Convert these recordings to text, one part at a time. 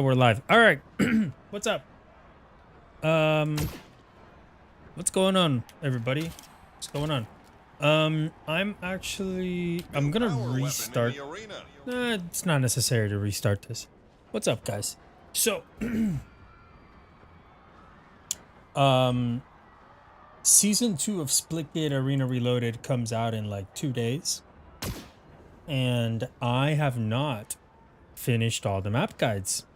we're live. All right. What's up? What's going on, everybody? What's going on? I'm gonna restart. It's not necessary to restart this. What's up, guys? So, season 2 of Splitgate Arena Reloaded comes out in like 2 days, and I have not finished all the map guides.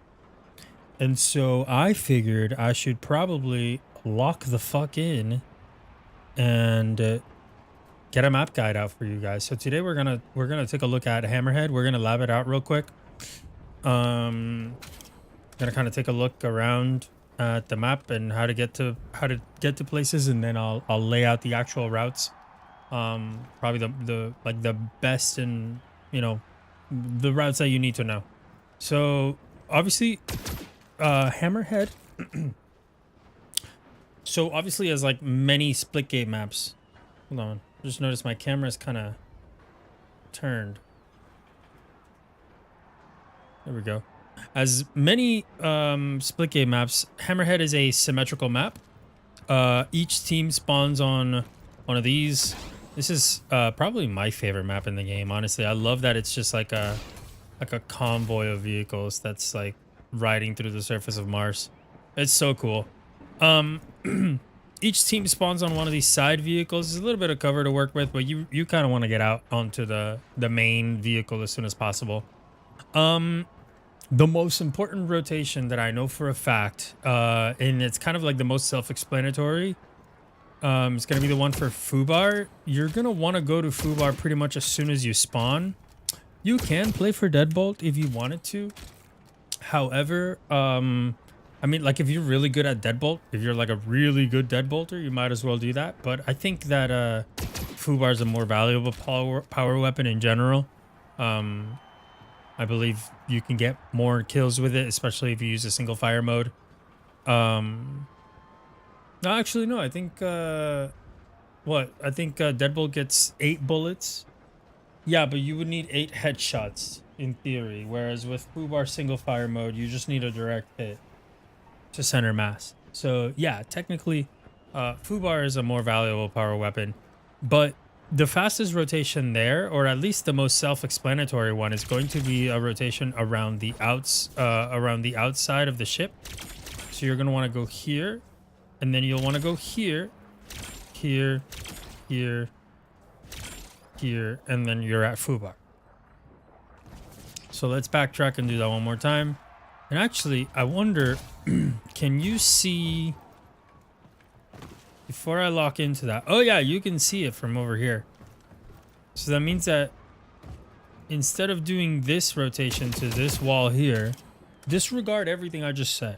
And so I figured I should probably lock the fuck in and get a map guide out for you guys. So today we're gonna take a look at Hammerhead. We're gonna lab it out real quick. Gonna kind of take a look around at the map and how to get to places, and then I'll lay out the actual routes. Probably the best and the routes that you need to know. So obviously, Hammerhead. So obviously, as like many Splitgate maps. Hold on. Just noticed my camera's kind of turned. There we go. As many Splitgate maps, Hammerhead is a symmetrical map. Each team spawns on one of these. This is probably my favorite map in the game, honestly. I love that it's just like a convoy of vehicles that's like riding through the surface of Mars. It's so cool. Each team spawns on one of these side vehicles. There's a little bit of cover to work with, but you kind of want to get out onto the main vehicle as soon as possible. The most important rotation that I know for a fact, and it's kind of like the most self-explanatory, it's going to be the one for Fubar. You're going to want to go to Fubar pretty much as soon as you spawn. You can play for Deadbolt if you wanted to. However, I mean, like, if you're really good at Deadbolt, if you're like a really good Deadbolter, you might as well do that. But I think that Fubar is a more valuable power weapon in general. I believe you can get more kills with it, especially if you use a single fire mode. No, actually, no. I think I think Deadbolt gets 8 bullets. Yeah, but you would need 8 headshots in theory, whereas with Fubar single fire mode, you just need a direct hit to center mass. So yeah, technically, Fubar is a more valuable power weapon, but the fastest rotation there, or at least the most self-explanatory one, is going to be a rotation around the outside of the ship. So you're gonna want to go here, and then you'll want to go here, here, here, here, and then you're at Fubar. So let's backtrack and do that one more time. And actually, I wonder, can you see, before I lock into that? Oh yeah, you can see it from over here. So that means that instead of doing this rotation to this wall here, disregard everything I just said.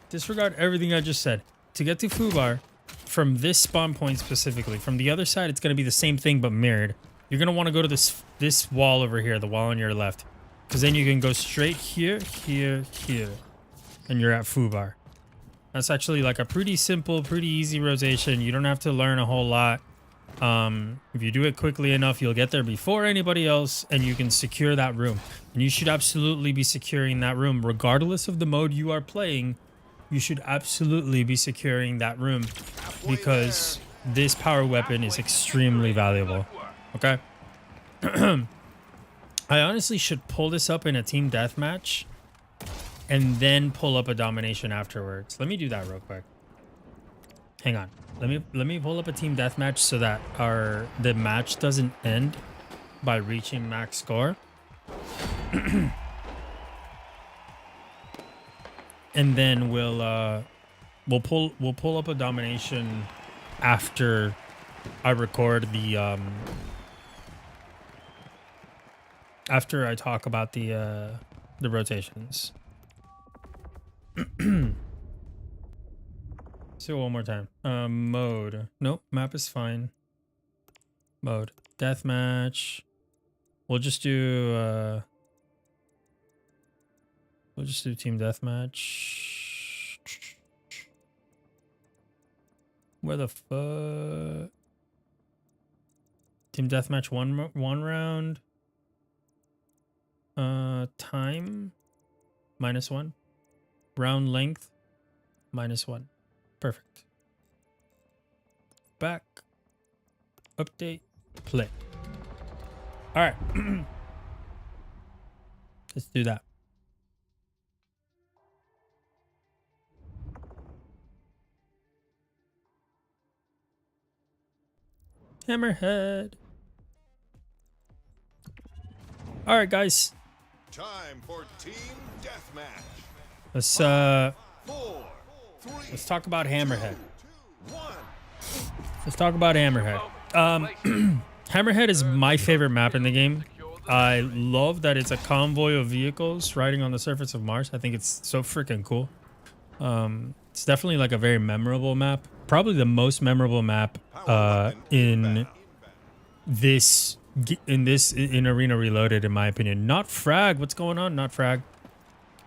Disregard everything I just said. To get to Fubar, from this spawn point specifically, from the other side, it's going to be the same thing but mirrored. You're going to want to go to this wall over here, the wall on your left. Because then you can go straight here, here, here. And you're at Fubar. That's actually like a pretty simple, pretty easy rotation. You don't have to learn a whole lot. If you do it quickly enough, you'll get there before anybody else, and you can secure that room. And you should absolutely be securing that room. Regardless of the mode you are playing, you should absolutely be securing that room, because this power weapon is extremely valuable. Okay? I honestly should pull this up in a team deathmatch and then pull up a domination afterwards. Let me do that real quick. Hang on. Let me pull up a team deathmatch so that the match doesn't end by reaching max score. And then we'll pull up a domination after I record the after I talk about the rotations. So one more time. Mode. Nope, map is fine. Mode. Deathmatch. We'll just do team deathmatch. Where the fuck? Team deathmatch one round. Time. -1. Round length, -1. Perfect. Back. Update. Play. All right. Let's do that. Hammerhead. All right, guys. Time for team deathmatch. Let's talk about Hammerhead. Let's talk about Hammerhead. Hammerhead is my favorite map in the game. I love that it's a convoy of vehicles riding on the surface of Mars. I think it's so freaking cool. It's definitely like a very memorable map. Probably the most memorable map in Arena Reloaded, in my opinion. Not Frag. What's going on? Not Frag.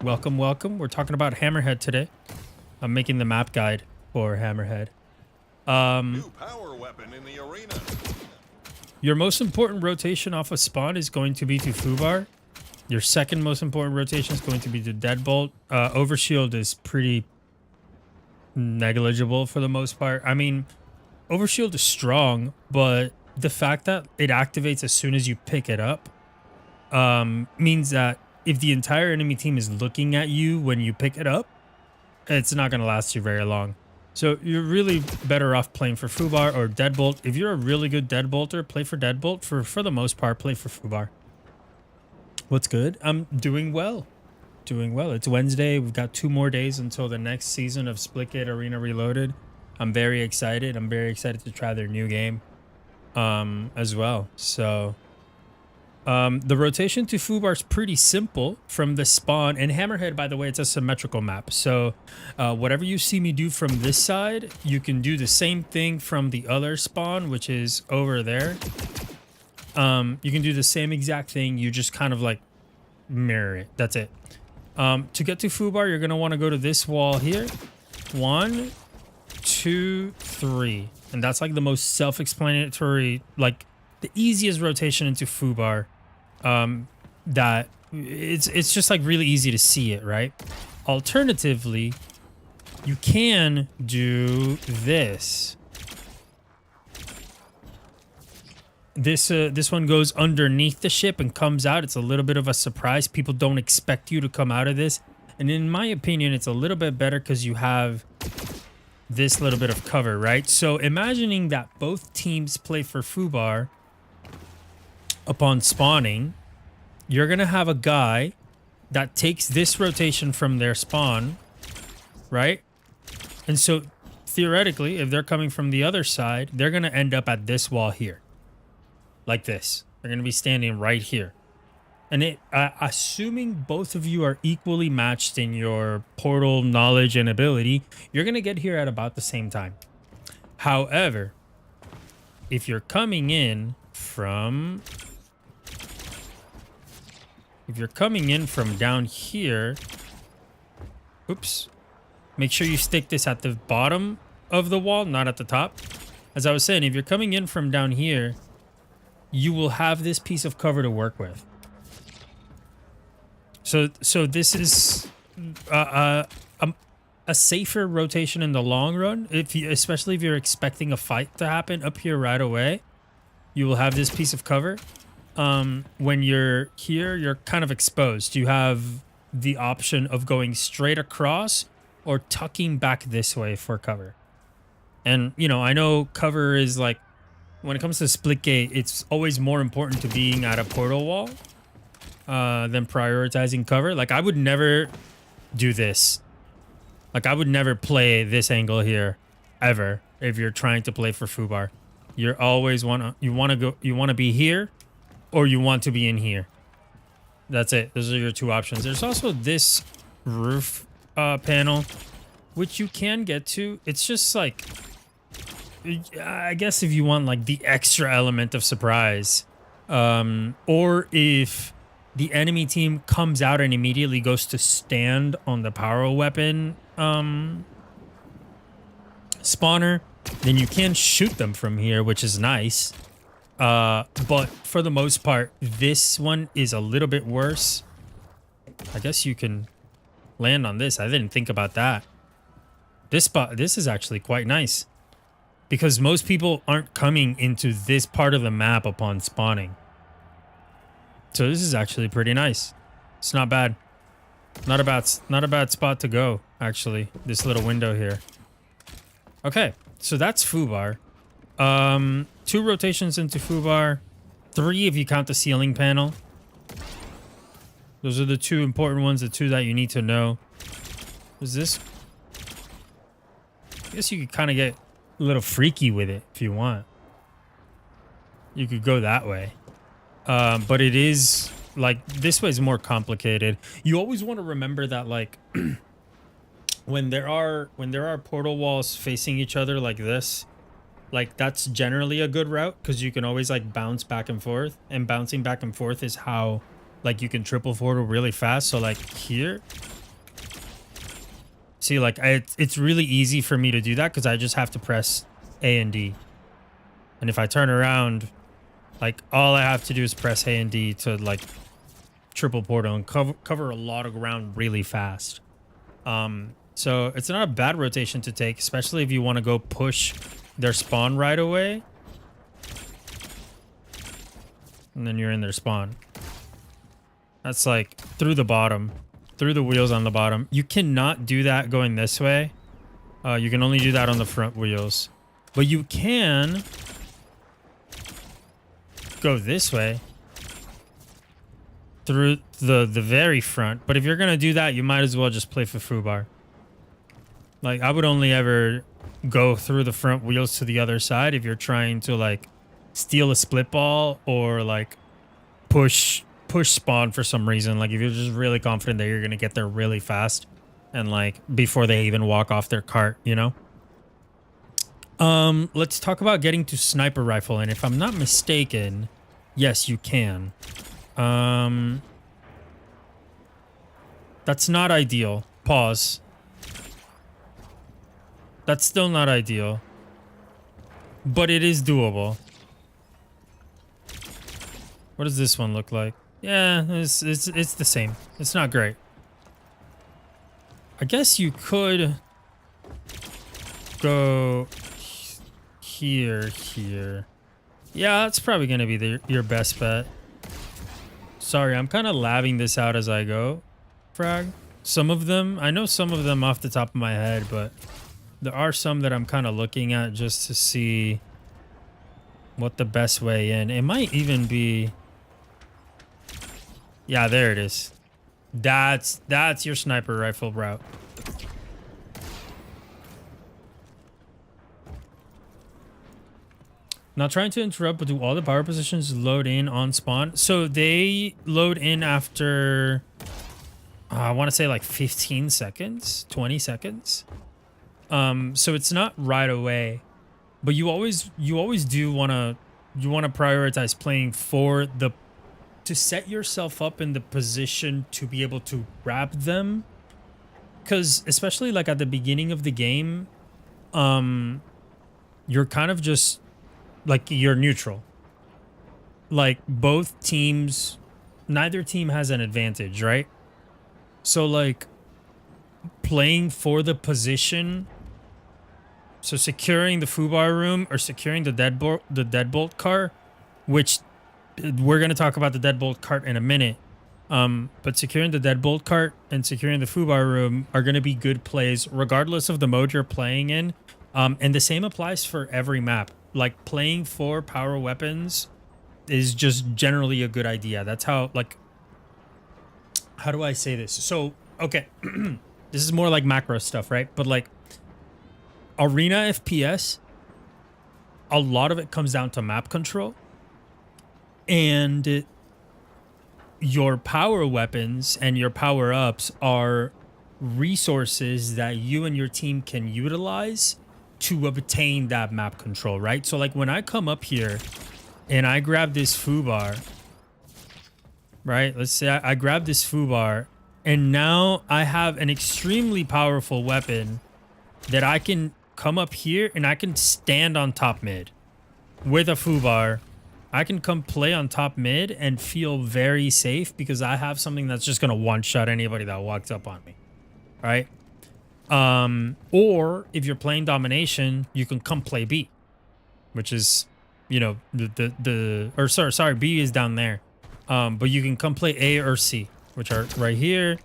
Welcome, welcome. We're talking about Hammerhead today. I'm making the map guide for Hammerhead. New power weapon in the arena. Your most important rotation off of spawn is going to be to Fubar. Your second most important rotation is going to be to Deadbolt. Overshield is pretty negligible for the most part. I mean, Overshield is strong, but the fact that it activates as soon as you pick it up means that if the entire enemy team is looking at you when you pick it up, it's not going to last you very long. So you're really better off playing for Fubar or Deadbolt. If you're a really good Deadbolter, play for Deadbolt. For the most part, play for Fubar. What's good? I'm doing well. Doing well. It's Wednesday. We've got 2 more days until the next season of Splitgate Arena Reloaded. I'm very excited. I'm very excited to try their new game as well. So the rotation to Fubar is pretty simple from the spawn. And Hammerhead, by the way, it's a symmetrical map. So whatever you see me do from this side, you can do the same thing from the other spawn, which is over there. You can do the same exact thing. You just kind of like mirror it. That's it. To get to Fubar, you're going to want to go to this wall here. 1, 2, 3. And that's like the most self-explanatory, like the easiest rotation into Fubar. That it's just like really easy to see it, right? Alternatively, you can do this. This one goes underneath the ship and comes out. It's a little bit of a surprise. People don't expect you to come out of this. And in my opinion, it's a little bit better because you have this little bit of cover, right? So imagining that both teams play for Fubar upon spawning, you're going to have a guy that takes this rotation from their spawn, right? And so theoretically, if they're coming from the other side, they're going to end up at this wall here. Like this. They're going to be standing right here. And assuming both of you are equally matched in your portal knowledge and ability, you're going to get here at about the same time. However, if you're coming in from down here, oops, make sure you stick this at the bottom of the wall, not at the top. As I was saying, if you're coming in from down here, you will have this piece of cover to work with. So this is a safer rotation in the long run. Especially if you're expecting a fight to happen up here right away, you will have this piece of cover. When you're here, you're kind of exposed. You have the option of going straight across or tucking back this way for cover. And, you know, I know cover is like, when it comes to Splitgate, it's always more important to being at a portal wall than prioritizing cover. Like, I would never do this. Like, I would never play this angle here ever if you're trying to play for Fubar. You're always you want to be here or you want to be in here. That's it. Those are your 2 options. There's also this roof panel, which you can get to. It's just like, I guess if you want like the extra element of surprise, or if the enemy team comes out and immediately goes to stand on the power weapon spawner, then you can shoot them from here, which is nice. But for the most part, this one is a little bit worse. I guess you can land on this. I didn't think about that. This is actually quite nice. Because most people aren't coming into this part of the map upon spawning. So this is actually pretty nice. It's not bad. Not a bad spot to go, actually. This little window here. Okay, so that's Fubar. 2 rotations into Fubar. 3 if you count the ceiling panel. Those are the 2 important ones, the 2 that you need to know. Is this? I guess you could kind of get a little freaky with it if you want. You could go that way. But it is like this way is more complicated. You always want to remember that like when there are portal walls facing each other like this, like that's generally a good route because you can always like bounce back and forth, and bouncing back and forth is how like you can triple portal really fast. So like here, see, like it's really easy for me to do that because I just have to press A and D. And if I turn around, like all I have to do is press A and D to like triple portal and cover a lot of ground really fast. So it's not a bad rotation to take, especially if you want to go push their spawn right away. And then you're in their spawn. That's like through the bottom. Through the wheels on the bottom. You cannot do that going this way. You can only do that on the front wheels. But you can go this way. Through the very front. But if you're going to do that, you might as well just play for Fubar. Like, I would only ever go through the front wheels to the other side if you're trying to, like, steal a split ball or, like, push spawn for some reason. Like if you're just really confident that you're gonna get there really fast and like before they even walk off their cart, you know. Let's talk about getting to sniper rifle, and if I'm not mistaken, yes, you can. That's not ideal. Pause. That's still not ideal, but it is doable. What does this one look like? Yeah, it's the same. It's not great. I guess you could go here. Yeah, that's probably going to be your best bet. Sorry, I'm kind of labbing this out as I go, Frag. Some of them, I know some of them off the top of my head, but there are some that I'm kind of looking at just to see what the best way in. It might even be... Yeah, there it is. That's your sniper rifle route. Not trying to interrupt, but do all the power positions load in on spawn? So they load in after, I want to say like 15 seconds, 20 seconds. So it's not right away, but you always do want to prioritize playing for the, to set yourself up in the position to be able to grab them. Because especially like at the beginning of the game, you're kind of just like, you're neutral. Like both teams, neither team has an advantage, right? So like playing for the position, so securing the Fubar room or securing the deadbolt cart, which we're going to talk about the deadbolt cart in a minute. But securing the deadbolt cart and securing the Fubar room are going to be good plays regardless of the mode you're playing in. And the same applies for every map. Like playing for power weapons is just generally a good idea. That's how, like, how do I say this? So, okay, this is more like macro stuff, right? But like arena FPS, a lot of it comes down to map control. And your power weapons and your power-ups are resources that you and your team can utilize to obtain that map control, right? So like when I come up here and I grab this Fubar, right? Let's say I grab this Fubar and now I have an extremely powerful weapon that I can come up here and I can stand on top mid with a Fubar. I can come play on top mid and feel very safe because I have something that's just going to one-shot anybody that walks up on me. right? Or if you're playing domination, you can come play B, which is, you know, or sorry, B is down there. But you can come play A or C, which are right here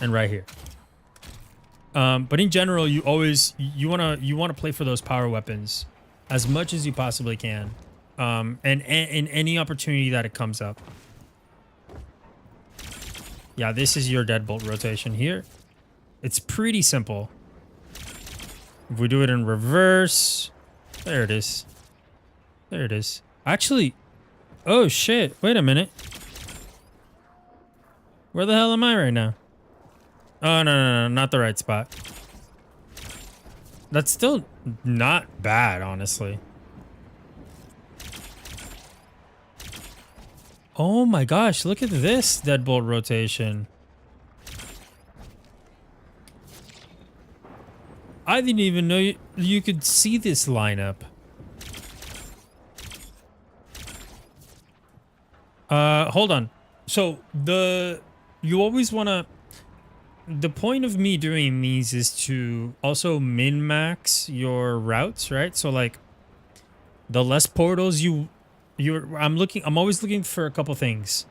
and right here. But in general, you always you wanna play for those power weapons as much as you possibly can, and in any opportunity that it comes up. Yeah, this is your deadbolt rotation here. It's pretty simple. If we do it in reverse, there it is. There it is. Actually, oh shit! Wait a minute. Where the hell am I right now? Oh, no, not the right spot. That's still not bad, honestly. Oh my gosh, look at this deadbolt rotation. I didn't even know you could see this lineup. Hold on. So, you always want to... The point of me doing these is to also min-max your routes, right? So like the less portals I'm always looking for a couple things.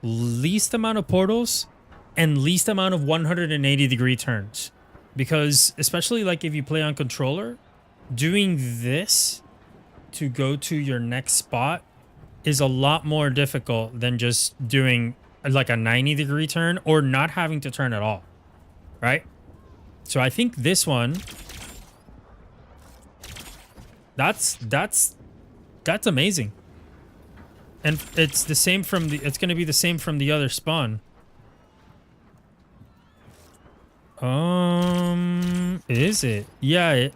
Least amount of portals and least amount of 180-degree turns. Because especially like if you play on controller, doing this to go to your next spot is a lot more difficult than just doing like a 90-degree turn or not having to turn at all, right? So I think this one, that's amazing. And it's the same from it's going to be the same from the other spawn. Is it? Yeah,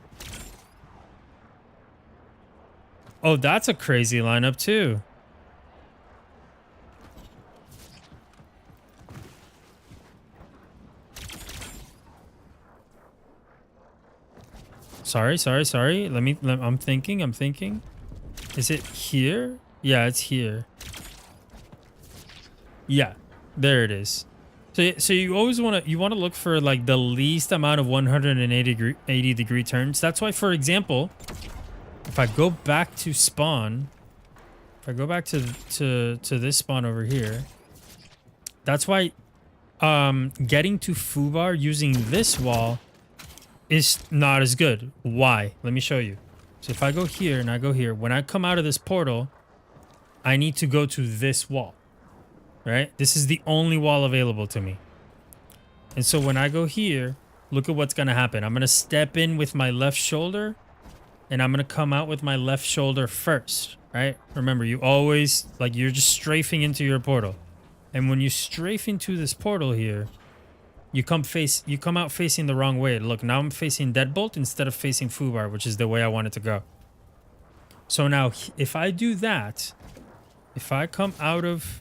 oh, that's a crazy lineup too. Sorry. I'm thinking. Is it here? Yeah, it's here. Yeah, there it is. So you always want to look for like the least amount of 180-degree turns. That's why, for example, if I go back to spawn, if I go back to this spawn over here, that's why getting to Fubar using this wall is not as good. Why? Let me show you. So if I go here and I go here, when I come out of this portal, I need to go to this wall, right? This is the only wall available to me. And so when I go here, look at what's going to happen. I'm going to step in with my left shoulder and I'm going to come out with my left shoulder first, right? Remember, you always, like, you're just strafing into your portal. And when you strafe into this portal here, you come out facing the wrong way. Look, now I'm facing Deadbolt instead of facing Fubar, which is the way I want it to go. So now, if I do that, if I come out of...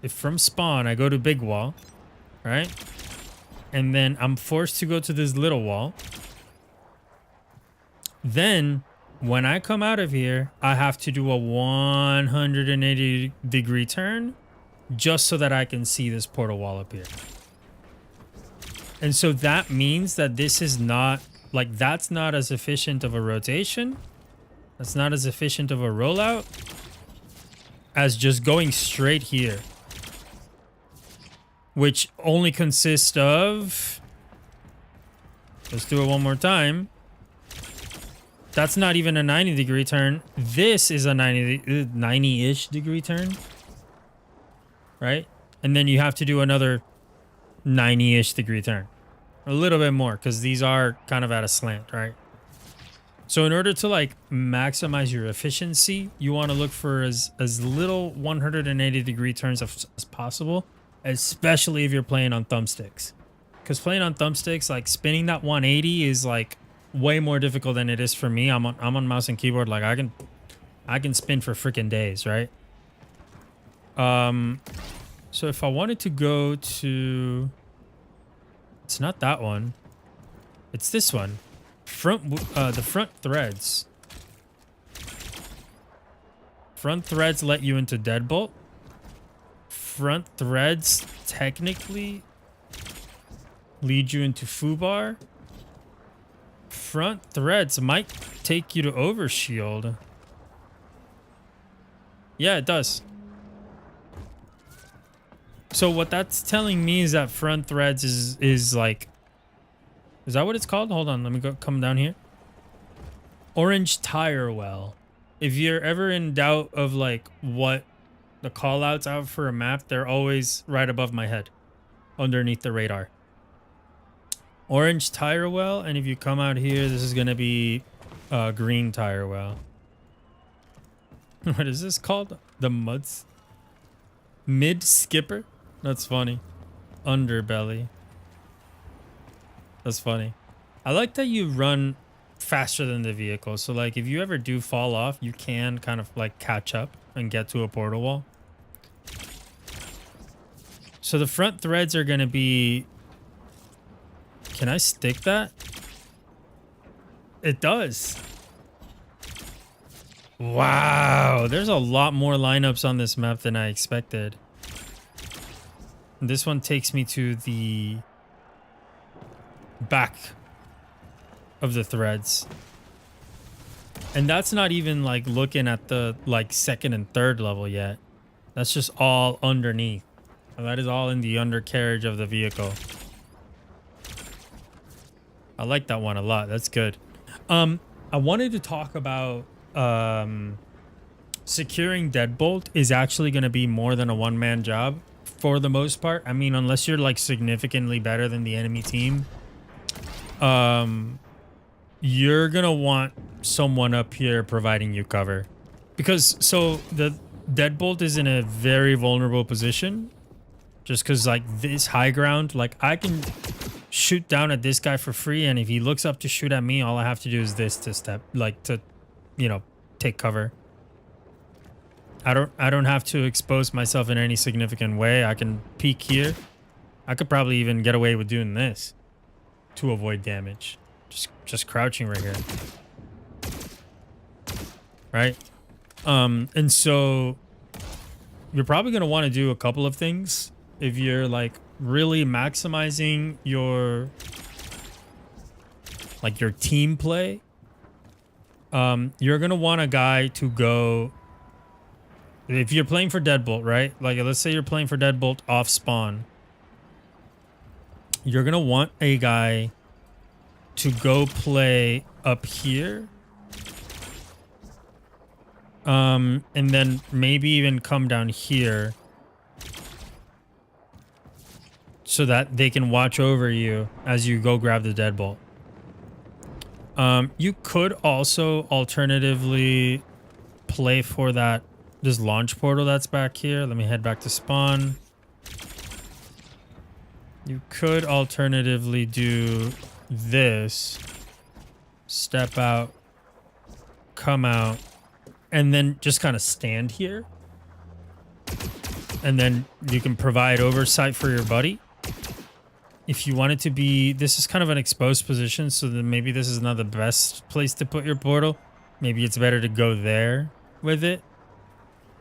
If from spawn, I go to big wall, right? And then I'm forced to go to this little wall. Then, when I come out of here, I have to do a 180-degree turn just so that I can see this portal wall up here. And so that means that this is not, like, that's not as efficient of a rotation. That's not as efficient of a rollout as just going straight here. Which only consists of... Let's do it one more time. That's not even a 90-degree turn. This is a 90-ish degree turn. Right? And then you have to do another 90-ish degree turn. A little bit more, because these are kind of at a slant, right? So in order to, like, maximize your efficiency, you want to look for as little 180-degree turns as possible, especially if you're playing on thumbsticks. Because playing on thumbsticks, like, spinning that 180 is, like, way more difficult than it is for me. I'm on mouse and keyboard. Like, I can spin for freaking days, right? So if I wanted to go to... It's not that one. It's this one. The front threads. Front threads let you into Deadbolt. Front threads technically lead you into foobar. Front threads might take you to overshield. Yeah, it does. So what that's telling me is that front threads is like, is that what it's called? Hold on, let me come down here. Orange tire well. If you're ever in doubt of like what the call outs out for a map, they're always right above my head, underneath the radar. Orange tire well, and if you come out here, this is gonna be green tire well. What is this called? The muds? Mid skipper? That's funny. Underbelly. That's funny. I like that you run faster than the vehicle. So like if you ever do fall off, you can kind of like catch up and get to a portal wall. So the front threads are going to be... Can I stick that? It does. Wow. There's a lot more lineups on this map than I expected. This one takes me to the back of the threads. And that's not even like looking at the like second and third level yet. That's just all underneath. That is all in the undercarriage of the vehicle. I like that one a lot. That's good. I wanted to talk about securing deadbolt is actually going to be more than a one-man job for the most part. I mean, unless you're like significantly better than the enemy team, you're going to want someone up here providing you cover. Because so the deadbolt is in a very vulnerable position. Just because like this high ground, like I can shoot down at this guy for free, and if he looks up to shoot at me, all I have to do is this to step, like to, you know, take cover. I don't have to expose myself in any significant way. I can peek here. I could probably even get away with doing this to avoid damage. Just crouching right here. Right? And so you're probably going to want to do a couple of things if you're like really maximizing your like your team play. You're going to want a guy to go, if you're playing for deadbolt, right? Like let's say you're playing for deadbolt off spawn. You're going to want a guy to go play up here. And then maybe even come down here so that they can watch over you as you go grab the deadbolt. You could also alternatively play for this launch portal that's back here. Let me head back to spawn. You could alternatively do this. Step out, come out, and then just kind of stand here. And then you can provide oversight for your buddy. If you want it to be, this is kind of an exposed position, so then maybe this is not the best place to put your portal. Maybe it's better to go there with it.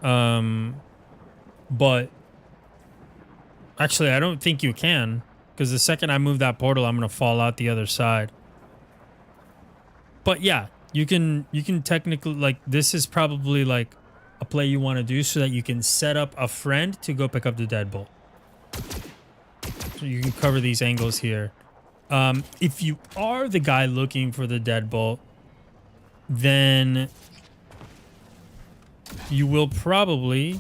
But actually, I don't think you can, because the second I move that portal, I'm going to fall out the other side. But yeah, you can technically, like, this is probably like a play you want to do so that you can set up a friend to go pick up the deadbolt. So you can cover these angles here. If you are the guy looking for the deadbolt, then you will probably,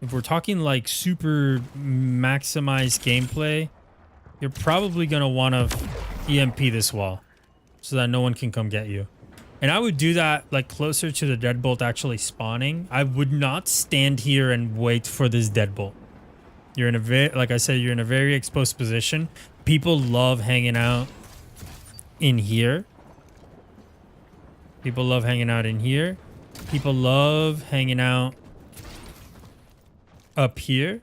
if we're talking like super maximized gameplay, you're probably going to want to EMP this wall so that no one can come get you. And I would do that like closer to the deadbolt actually spawning. I would not stand here and wait for this deadbolt. You're in a very, like I said, you're in a very exposed position. People love hanging out in here. People love hanging out in here. People love hanging out up here.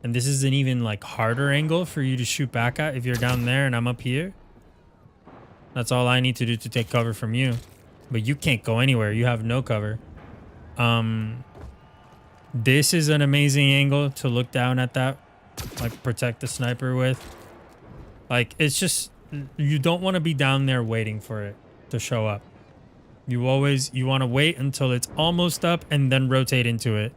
And this is an even like harder angle for you to shoot back at if you're down there and I'm up here. That's all I need to do to take cover from you. But you can't go anywhere. You have no cover. This is an amazing angle to look down at that, like protect the sniper with. Like, it's just, you don't want to be down there waiting for it to show up. You want to wait until it's almost up and then rotate into it.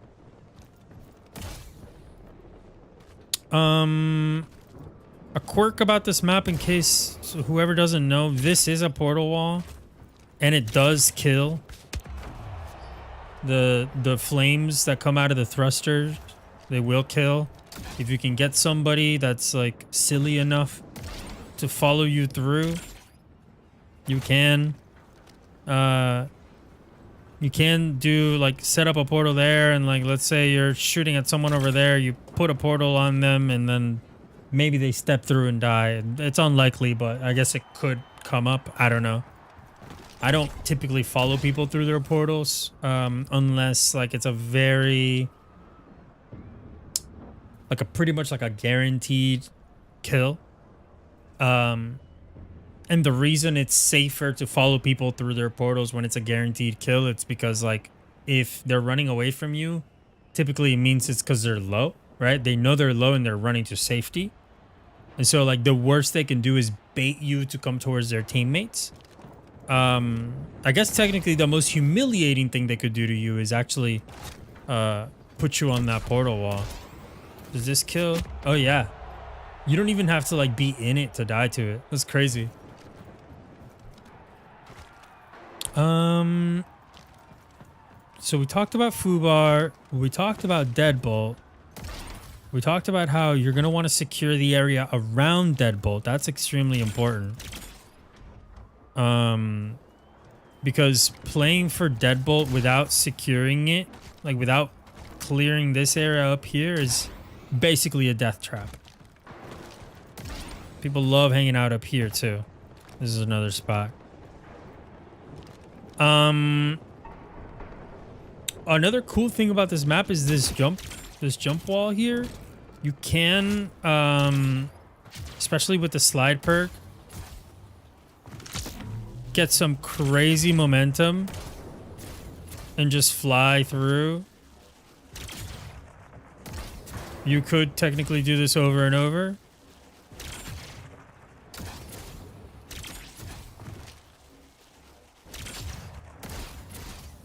A quirk about this map, in case whoever doesn't know, this is a portal wall, and it does kill the flames that come out of the thrusters. They will kill if you can get somebody that's like silly enough to follow you through. You can do like set up a portal there, and like let's say you're shooting at someone over there, you put a portal on them, and then maybe they step through and die. It's unlikely, but I guess it could come up. I don't know. I don't typically follow people through their portals unless like it's a very like a pretty much like a guaranteed kill. And the reason it's safer to follow people through their portals when it's a guaranteed kill, it's because like if they're running away from you, typically it means it's because they're low, right? They know they're low and they're running to safety. And so like the worst they can do is bait you to come towards their teammates. I guess technically the most humiliating thing they could do to you is actually put you on that portal wall. Does this kill? Oh yeah. You don't even have to like be in it to die to it. That's crazy. So we talked about Fubar, we talked about Deadbolt. We talked about how you're going to want to secure the area around Deadbolt. That's extremely important. Because playing for Deadbolt without securing it, like without clearing this area up here, is basically a death trap. People love hanging out up here too. This is another spot. Another cool thing about this map is this jump wall here. You can, especially with the slide perk, get some crazy momentum and just fly through. You could technically do this over and over.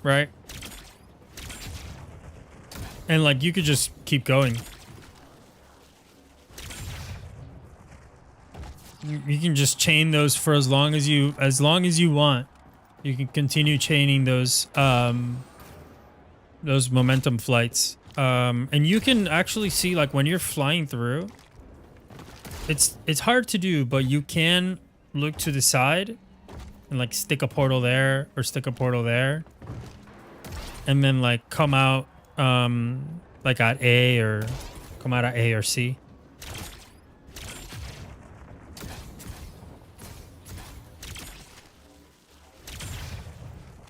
Right? And like you could just keep going. You can just chain those for as long as you want. You can continue chaining those momentum flights. And you can actually see like when you're flying through, it's hard to do, but you can look to the side and like stick a portal there or stick a portal there. And then like come out like at A or come out at A or C.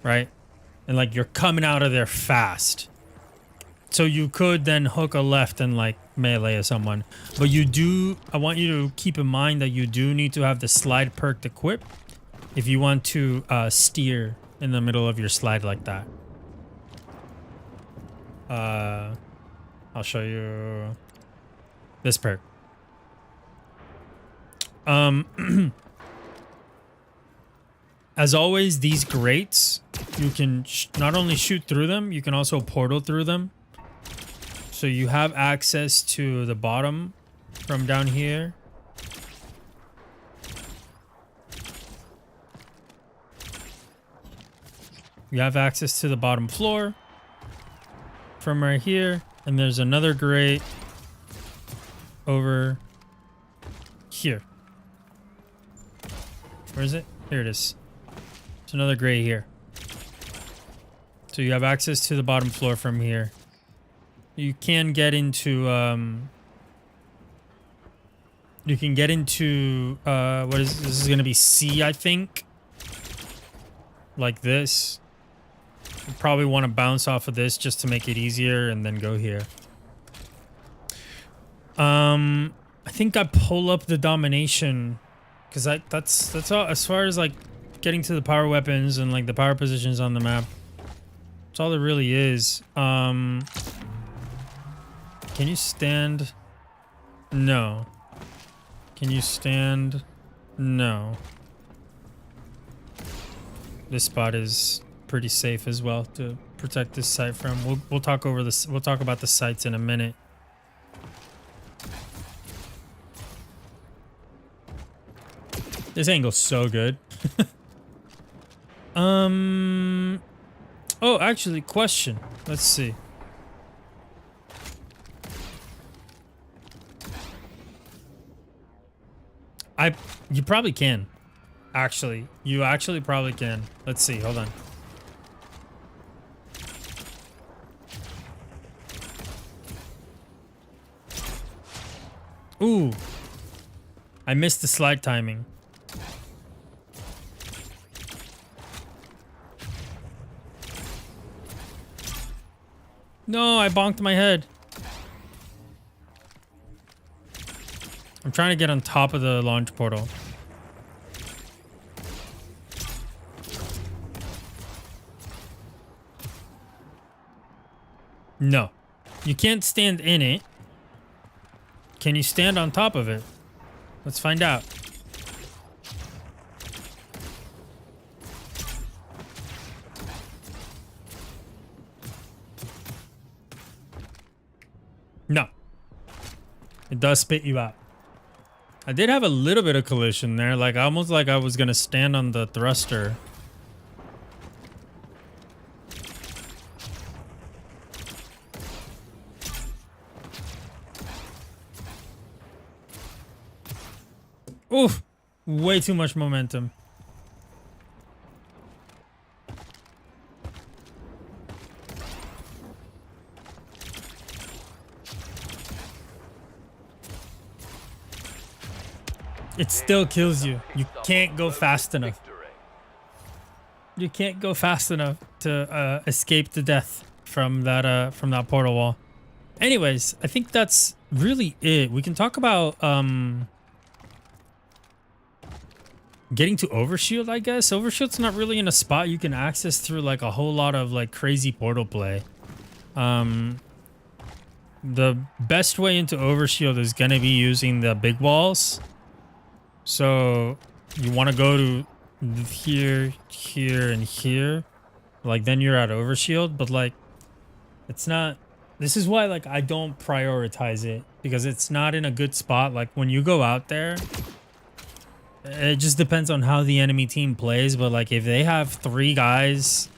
Right? And like you're coming out of there fast. So you could then hook a left and like melee someone. But I want you to keep in mind that you do need to have the slide perk equipped if you want to steer in the middle of your slide like that. I'll show you this perk. As always, these grates, you can not only shoot through them, you can also portal through them. So you have access to the bottom from down here. You have access to the bottom floor from right here. And there's another grate over here. Where is it? Here it is. There's another grate here. So you have access to the bottom floor from here. You can get into you can get into what is this is gonna be C, I think. Like this. You probably want to bounce off of this just to make it easier and then go here. I think I pull up the domination because that's all as far as like getting to the power weapons and like the power positions on the map. That's all there really is. Can you stand? No. Can you stand? No. This spot is pretty safe as well to protect this site from. We'll talk over this. We'll talk about the sites in a minute. This angle's so good. Oh, actually, question. Let's see. You probably can. Actually, you actually probably can. Let's see. Hold on. Ooh. I missed the slide timing. No, I bonked my head. I'm trying to get on top of the launch portal. No. You can't stand in it. Can you stand on top of it? Let's find out. No. It does spit you out. I did have a little bit of collision there, like almost like I was gonna stand on the thruster. Oof, way too much momentum. It still kills you. You can't go fast enough. You can't go fast enough to escape the death from that portal wall. Anyways, I think that's really it. We can talk about getting to Overshield, I guess. Overshield's not really in a spot you can access through like a whole lot of like crazy portal play. The best way into Overshield is gonna be using the big walls. So you want to go to here, here, and here. Like then you're at Overshield, but like it's not. This is why like I don't prioritize it, because it's not in a good spot. Like when you go out there, it just depends on how the enemy team plays. But like if they have 3 guys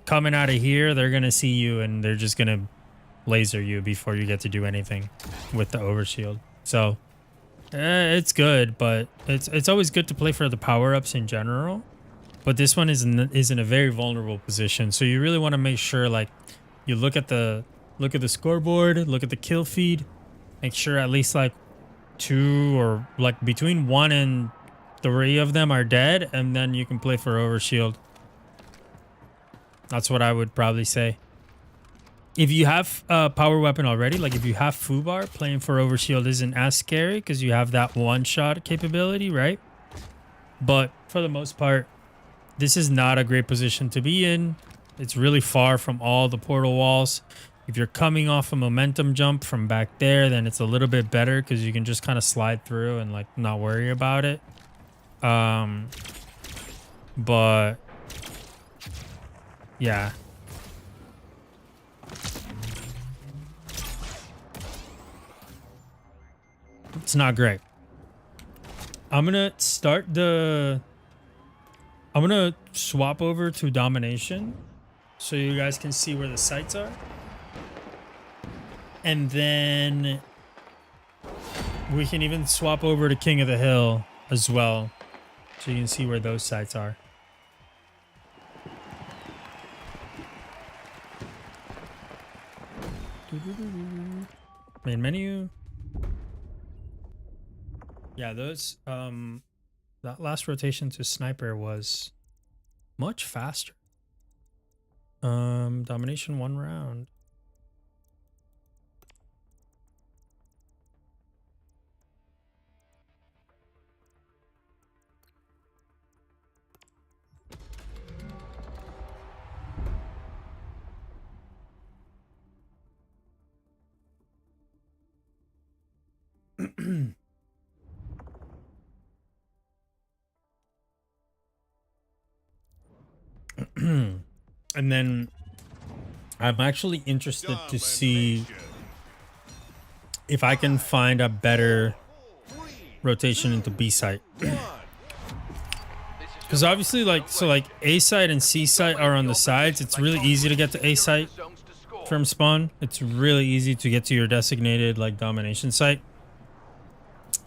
coming out of here, they're gonna see you and they're just gonna laser you before you get to do anything with the Overshield. So it's good, but it's always good to play for the power-ups in general. But this one is in a very vulnerable position, so you really want to make sure like you look at the scoreboard, look at the kill feed, make sure at least like 2 or like between 1 and 3 of them are dead, and then you can play for Overshield. That's what I would probably say. If you have a power weapon already, like if you have Fubar, playing for Overshield isn't as scary because you have that one-shot capability, right? But for the most part, this is not a great position to be in. It's really far from all the portal walls. If you're coming off a momentum jump from back there, then it's a little bit better because you can just kind of slide through and like not worry about it. But yeah. It's not great. I'm gonna swap over to domination so you guys can see where the sites are. And then we can even swap over to King of the Hill as well, so you can see where those sites are. Main menu. Yeah, those that last rotation to sniper was much faster. Domination 1 round. And then I'm actually interested to see Domination. if I can find a better 3, rotation into B site. 1. Because obviously, like, so like A site and C site are on the sides. It's really easy to get to A site from spawn. It's really easy to get to your designated like domination site.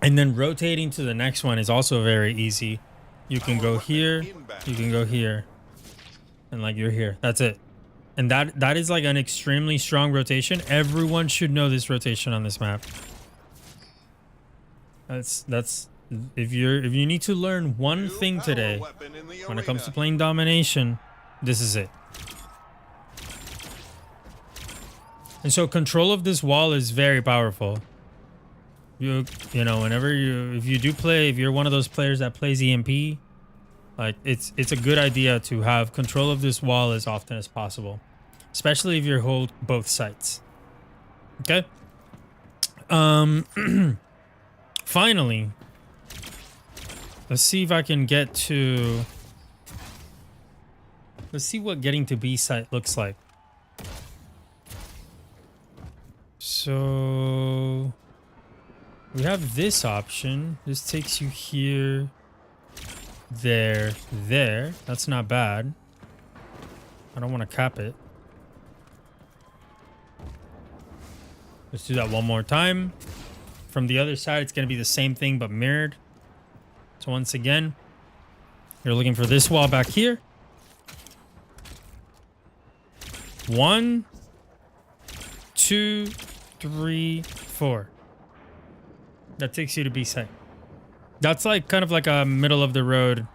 And then rotating to the next one is also very easy. You can go here, you can go here, and like you're here. That's it. And that is like an extremely strong rotation. Everyone should know this rotation on this map. That's if you need to learn one thing today when it comes to playing domination, this is it. And so control of this wall is very powerful. You know, whenever if you're one of those players that plays EMP, like it's a good idea to have control of this wall as often as possible, especially if you hold both sites. Okay. Finally, let's see if I can get to. Let's see what getting to B site looks like. So we have this option. This takes you here, there. That's not bad. I don't want to cap it. Let's do that one more time. From the other side, it's going to be the same thing, but mirrored. So once again, you're looking for this wall back here. 1, 2, 3, 4. That takes you to B site. That's like kind of like a middle of the road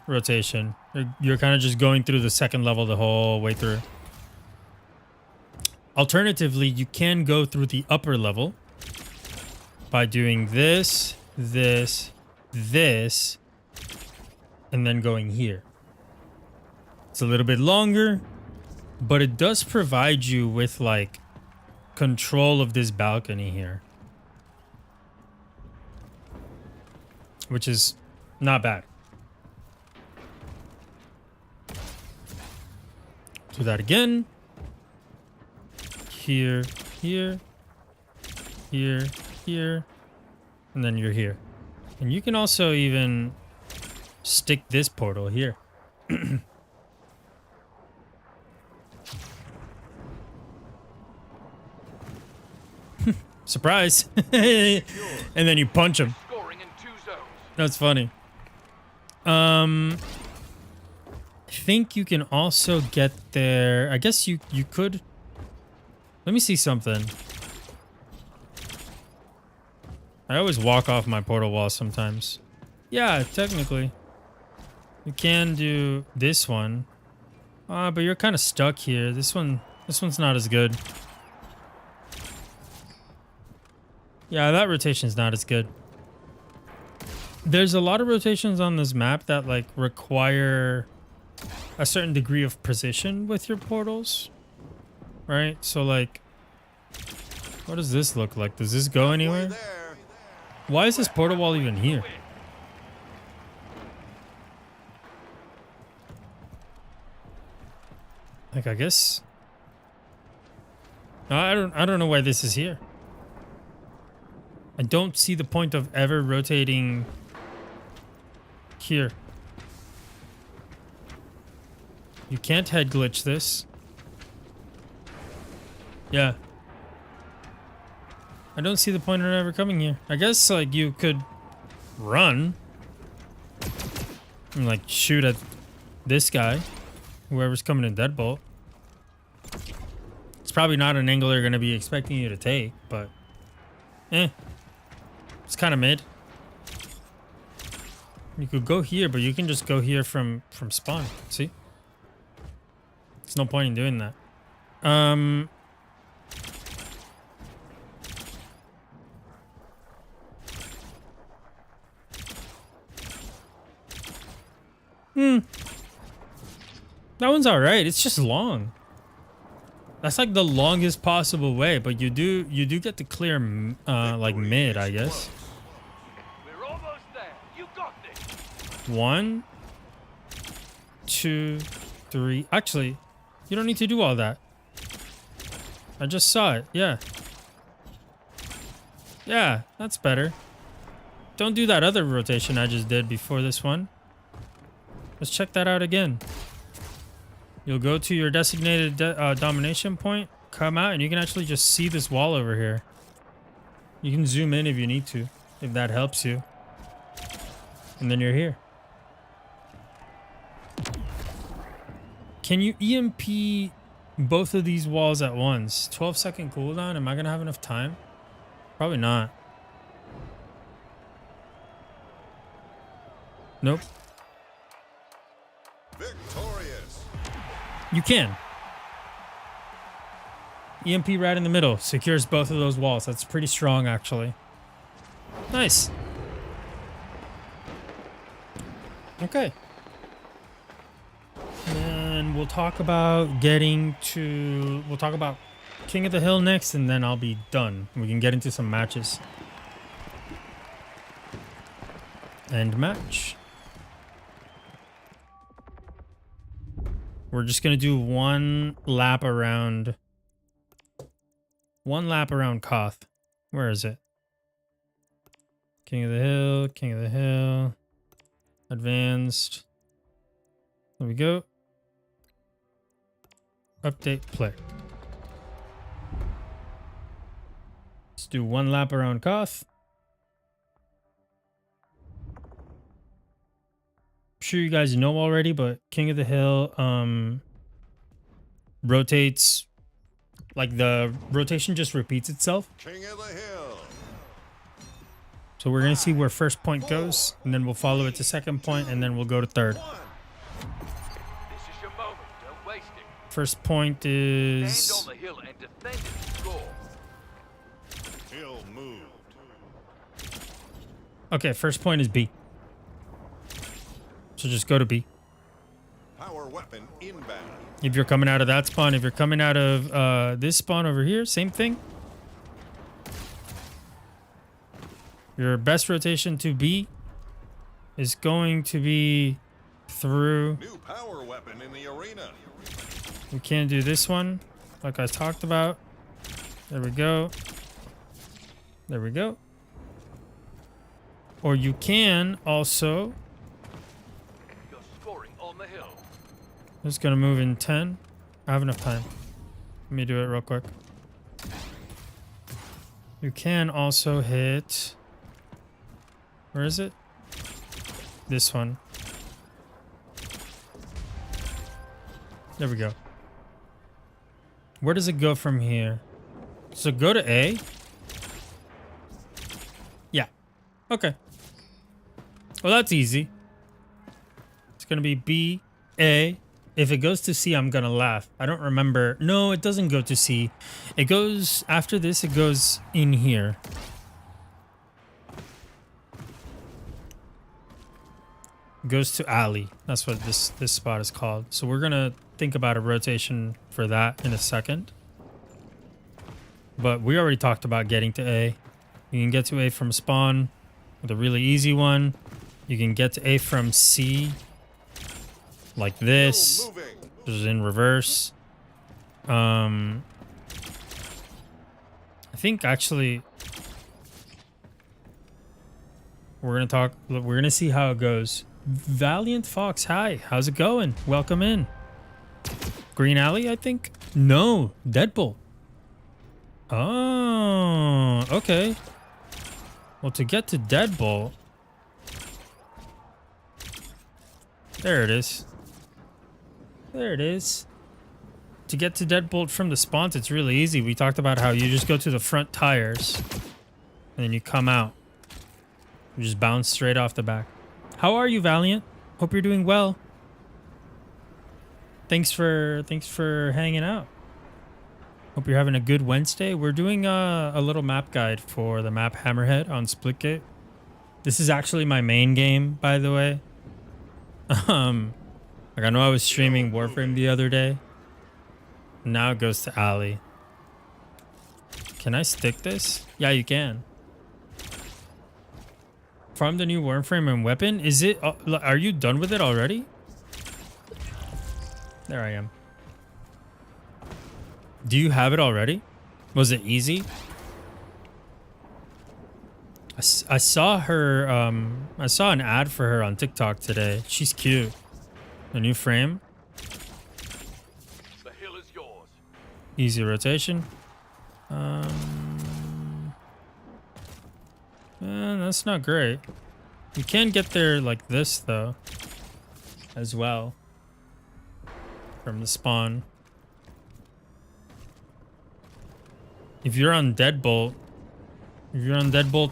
rotation. You're kind of just going through the second level the whole way through. Alternatively, you can go through the upper level by doing this, this, and then going here. It's a little bit longer, but it does provide you with like control of this balcony here, which is not bad. Do that again. Here, here, and then you're here. And you can also even stick this portal here. Surprise. And then you punch him. That's funny. I think you can also get there. I guess you could. Let me see something. I always walk off my portal wall sometimes. Yeah, technically. You can do this one. But you're kind of stuck here. This one's not as good. Yeah, that rotation's not as good. There's a lot of rotations on this map that like require a certain degree of precision with your portals. Right? So like, what does this look like? Does this go anywhere? Why is this portal wall even here? Like, I guess I don't know why this is here. I don't see the point of ever rotating here. You can't head glitch this. Yeah. I don't see the point of ever coming here. I guess like you could run and like shoot at this guy, whoever's coming in deadbolt. It's probably not an angle they're going to be expecting you to take, but it's kind of mid. You could go here, but you can just go here from spawn. See? There's no point in doing that. That one's all right. It's just long. That's like the longest possible way, but you do get to clear like mid, I guess. We're almost there. You got this. 1, 2, 3. Actually, you don't need to do all that. I just saw it. Yeah. Yeah, that's better. Don't do that other rotation I just did before this one. Let's check that out again. You'll go to your designated domination point, come out, and you can actually just see this wall over here. You can zoom in if you need to, if that helps you. And then you're here. Can you EMP both of these walls at once? 12-second cooldown? Am I going to have enough time? Probably not. Nope. Victorious. You can. EMP right in the middle. Secures both of those walls. That's pretty strong, actually. Nice. Okay. And we'll talk about getting to... We'll talk about King of the Hill next, and then I'll be done. We can get into some matches. End match. We're just going to do one lap around Koth. Where is it? King of the Hill, King of the Hill. Advanced. There we go. Update, play. Let's do one lap around Koth. I'm sure you guys know already, but King of the Hill rotates, like the rotation just repeats itself. King of the Hill. So we're going to see where first point goes, and then we'll follow it to second point, and then we'll go to third. This is your moment. Don't waste it. First point Stand is... on the hill and defend it to score. Hill moved. Okay, first point is B. So just go to B. Power weapon inbound. If you're coming out of that spawn, if you're coming out of this spawn over here, same thing. Your best rotation to B is going to be through... New power weapon in the arena. We can't do this one, like I talked about. There we go. There we go. Or you can also... You're scoring on the hill. I'm just going to move in 10. I have enough time. Let me do it real quick. You can also hit... Where is it? This one. There we go. Where does it go from here? So go to A. Yeah. Okay. Well, that's easy. It's going to be B, A. If it goes to C, I'm going to laugh. I don't remember. No, it doesn't go to C. It goes, after this, it goes in here. Goes to alley. That's what this spot is called. So we're gonna think about a rotation for that in a second. But we already talked about getting to A. You can get to A from spawn with a really easy one. You can get to A from C like this. Hill moving. This is in reverse. I think actually we're gonna see how it goes. Valiant Fox, hi. How's it going? Welcome in. Green Alley, I think? No, Deadbolt. Oh, okay. Well, to get to Deadbolt... There it is. There it is. To get to Deadbolt from the spawns, it's really easy. We talked about how you just go to the front tires. And then you come out. You just bounce straight off the back. How are you, Valiant? Hope you're doing well. Thanks for hanging out. Hope you're having a good Wednesday. We're doing a little map guide for the map Hammerhead on Splitgate. This is actually my main game, by the way. Like I know I was streaming Warframe the other day. Now it goes to Alley. Can I stick this? Yeah, you can. From the new Warframe and weapon, is it? Are you done with it already? There I am. Do you have it already? Was it easy? I saw her, I saw an ad for her on TikTok today. She's cute. A new frame. The hill is yours. Easy rotation. That's not great. You can get there like this, though. As well. From the spawn. If you're on Deadbolt,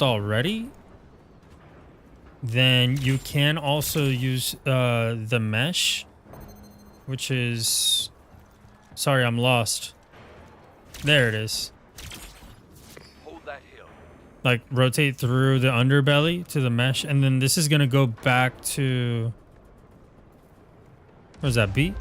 already, then you can also use the mesh, which is... Sorry, I'm lost. There it is. Hold that hill. Like, rotate through the underbelly to the mesh, and then this is gonna go back to... What was that, B?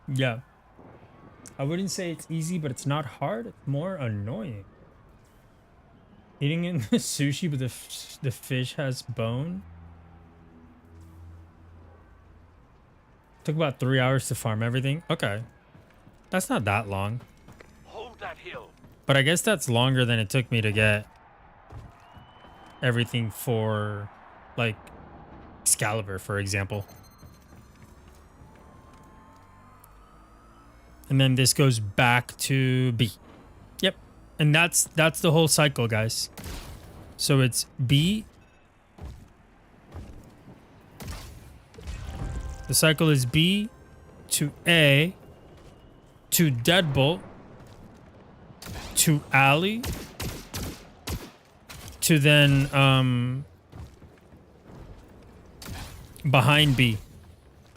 Yeah. I wouldn't say it's easy, but it's not hard. It's more annoying. Eating in the sushi, but the fish has bone. Took about 3 hours to farm everything. Okay. That's not that long. Hold that hill. But I guess that's longer than it took me to get everything for, like, Excalibur, for example. And then this goes back to B. Yep. And that's the whole cycle, guys. So it's B. The cycle is B to A to Deadbolt to Alley to then behind B.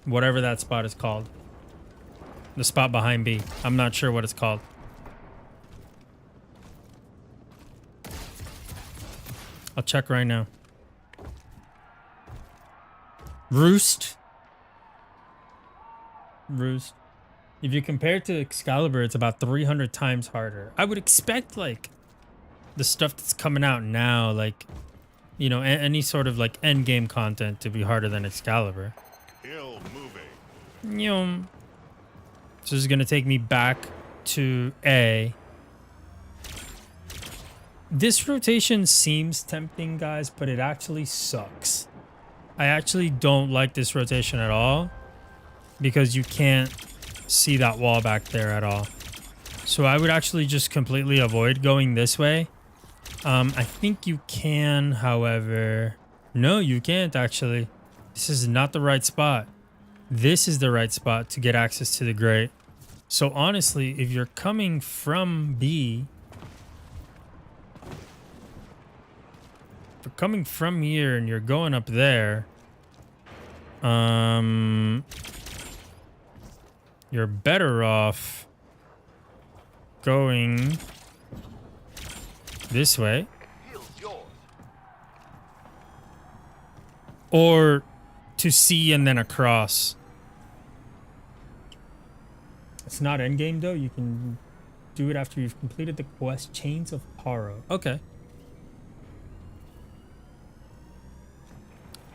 Whatever that spot is called. The spot behind B. I'm not sure what it's called. I'll check right now. Roost. If you compare it to Excalibur, it's about 300 times harder. I would expect, like, the stuff that's coming out now, like, you know, any sort of, like, end game content to be harder than Excalibur. Hill moving. You know, so this is going to take me back to A. This rotation seems tempting, guys, but it actually sucks. I actually don't like this rotation at all because you can't see that wall back there at all. So I would actually just completely avoid going this way. I think you can, however... No, you can't, actually. This is not the right spot. This is the right spot to get access to the grate. So honestly, if you're coming from B... If you're coming from here and you're going up there... You're better off going this way. Or to C and then across. It's not endgame though. You can do it after you've completed the quest Chains of Paro. Okay.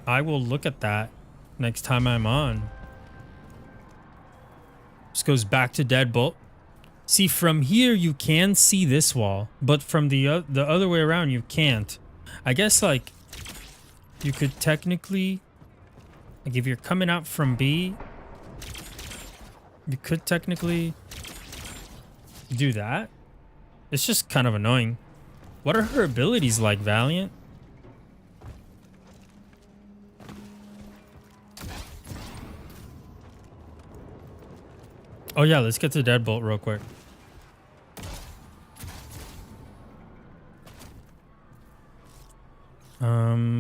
I will look at that next time I'm on. This goes back to Deadbolt. See, from here you can see this wall, but from the other way around you can't. I guess, like, you could technically, like, if you're coming out from B, you could technically do that. It's just kind of annoying. What are her abilities like, Valiant? Oh yeah, let's get to Deadbolt real quick.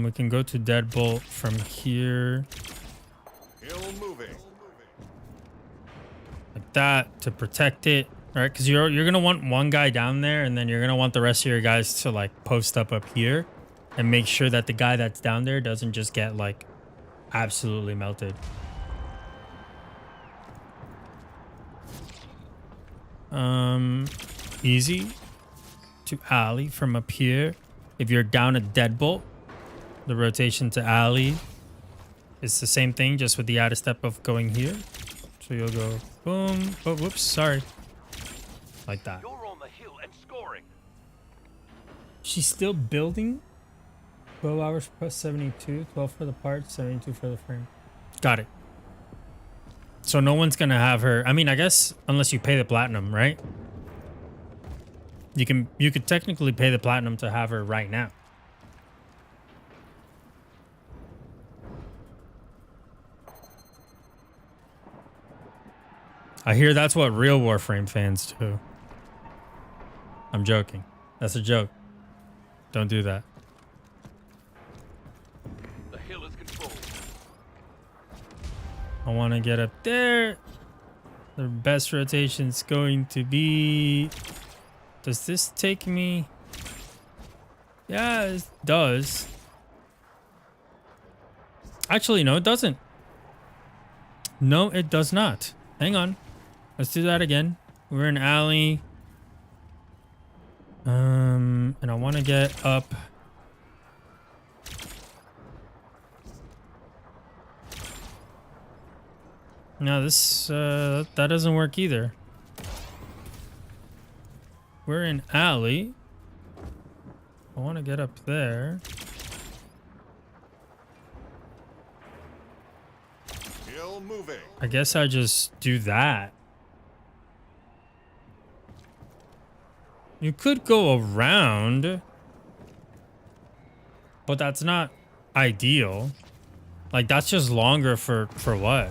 We can go to Deadbolt from here. Hill moving. Like that to protect it, right? Because you're gonna want one guy down there, and then you're gonna want the rest of your guys to like post up here, and make sure that the guy that's down there doesn't just get like absolutely melted. Easy to alley from up here. If you're down a deadbolt, the rotation to alley is the same thing, just with the added step of going here. So you'll go boom. Oh, whoops, sorry. Like that. You're on the hill and scoring. She's still building. 12 hours plus 72. 12 for the parts, 72 for the frame. Got it. So no one's gonna have her. I mean, I guess unless you pay the platinum, right? You could technically pay the platinum to have her right now. I hear that's what real Warframe fans do. I'm joking. That's a joke. Don't do that. The hill is controlled. I want to get up there. The best rotation's going to be... Does this take me? Yeah, it does. Actually, no, it doesn't. No, it does not. Hang on. Let's do that again. We're in alley. And I want to get up. No, this that doesn't work either. We're in alley. I want to get up there. Hill moving. I guess I just do that. You could go around, but that's not ideal. Like, that's just longer for what?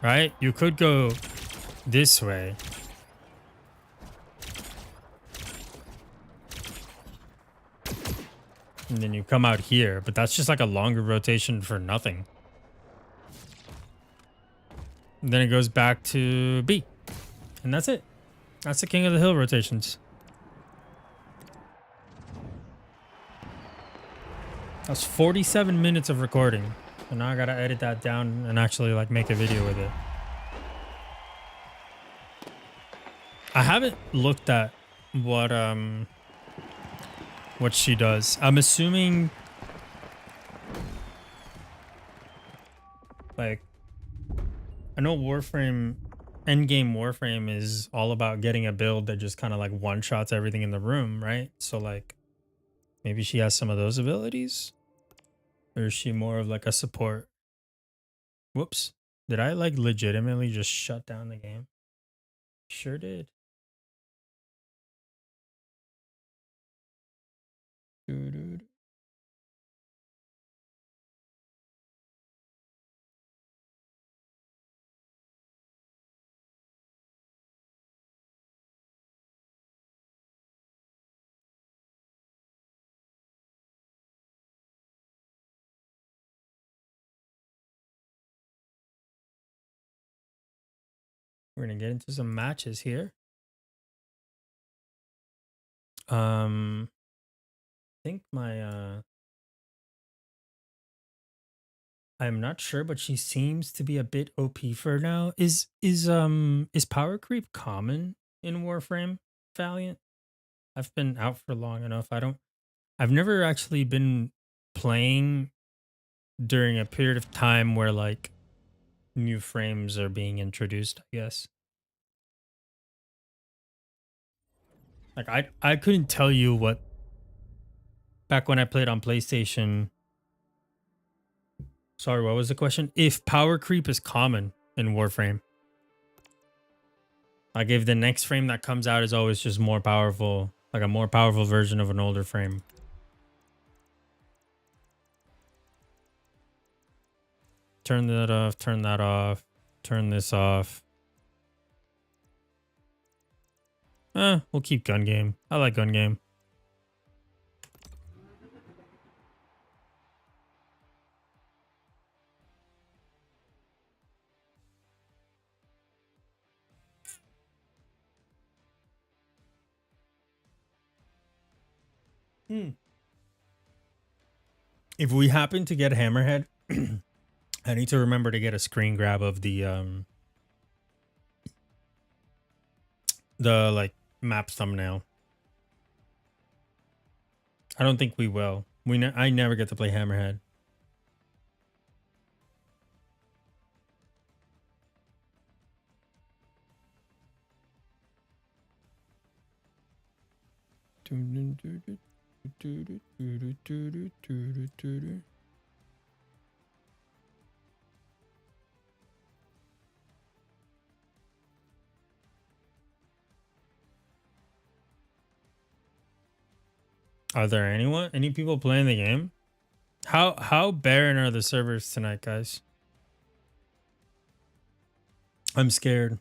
Right? You could go this way. And then you come out here, but that's just like a longer rotation for nothing. And then it goes back to B. And that's it. That's the King of the Hill rotations. That's 47 minutes of recording. And now I gotta edit that down and actually like make a video with it. I haven't looked at what she does. I'm assuming like I know Warframe, endgame Warframe is all about getting a build that just kind of like one-shots everything in the room, right? So like maybe she has some of those abilities? Or is she more of like a support? Whoops. Did I like legitimately just shut down the game? Sure did. Doo-doo-doo. We're gonna get into some matches here. I think my I'm not sure, but she seems to be a bit OP for now. Is power creep common in Warframe, Valiant? I've been out for long enough. I've never actually been playing during a period of time where like new frames are being introduced, I guess. Like I couldn't tell you what back when I played on PlayStation. Sorry, what was the question? If power creep is common in Warframe. Like if the next frame that comes out is always just more powerful, like a more powerful version of an older frame. Turn that off, turn that off, turn this off. We'll keep gun game. I like gun game. If we happen to get Hammerhead, I need to remember to get a screen grab of the the like map thumbnail. I don't think we will. I never get to play Hammerhead. Are there any people playing the game? How barren are the servers tonight, guys? I'm scared.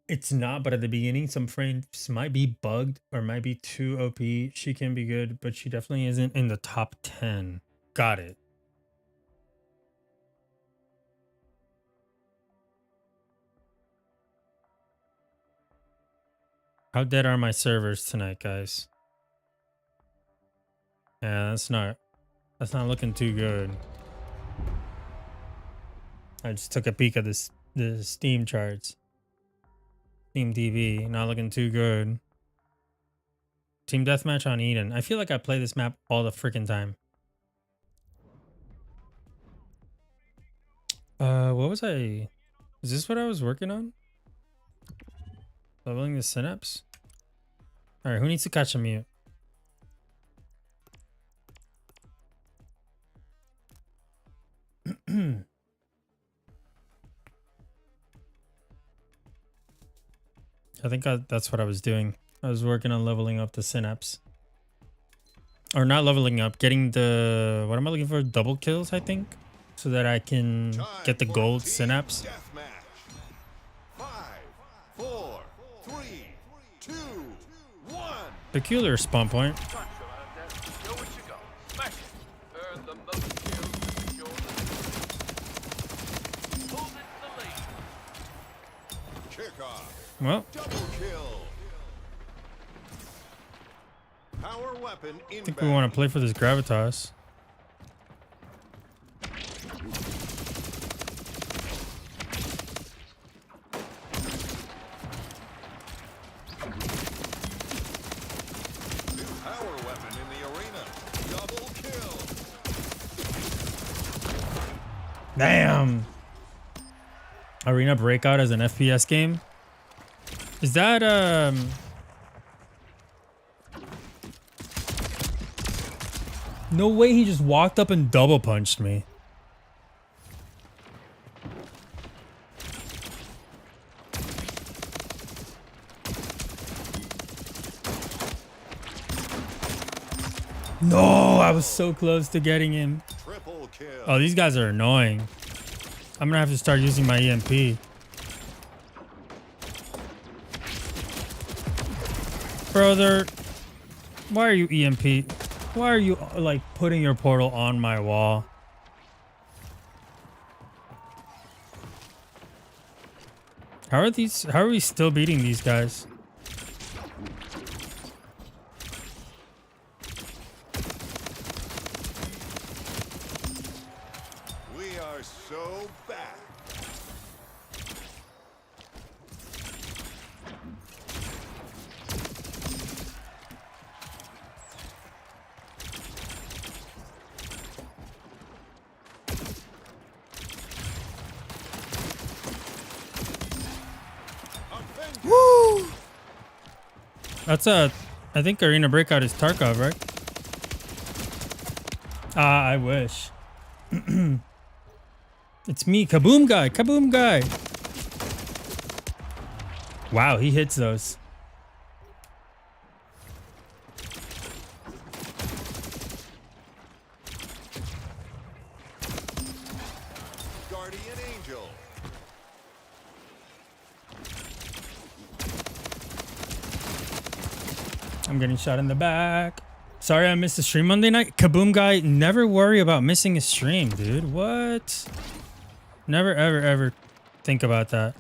It's not, but at the beginning, some frames might be bugged or might be too OP. She can be good, but she definitely isn't in the top 10. Got it. How dead are my servers tonight, guys? Yeah, that's not looking too good. I just took a peek at the Steam charts. Team TV, not looking too good. Team Deathmatch on Eden. I feel like I play this map all the freaking time. What was I? Is this what I was working on? Leveling the synapse? Alright, who needs to catch a mute? I think that's what I was doing. I was working on leveling up the synapse. Or not leveling up, getting the... What am I looking for? Double kills, I think? So that I can get the gold synapse. Deathmatch. 5, 4, 3, 2, 1. Peculiar spawn point. Punch around there. Show what you got. Smash it. Earn the most kills. Secure the lead. Pull it to the lead. Kickoff. Well, Double kill. Power weapon I inbound. think we want to play for this gravitas. New power weapon in the arena. Double kill. Damn. Arena Breakout as an FPS game. Is that no way he just walked up and double punched me. No, I was so close to getting him. Triple kill. Oh, these guys are annoying. I'm gonna have to start using my EMP. Brother, why are you EMP? Why are you like putting your portal on my wall? How are we still beating these guys? We are so back. Woo! That's I think Arena Breakout is Tarkov, right? Ah, I wish. It's me, Kaboom Guy, Kaboom Guy. Wow, he hits those. Guardian Angel. I'm getting shot in the back. Sorry I missed the stream Monday night. Kaboom Guy, never worry about missing a stream, dude. What? Never, ever, ever think about that.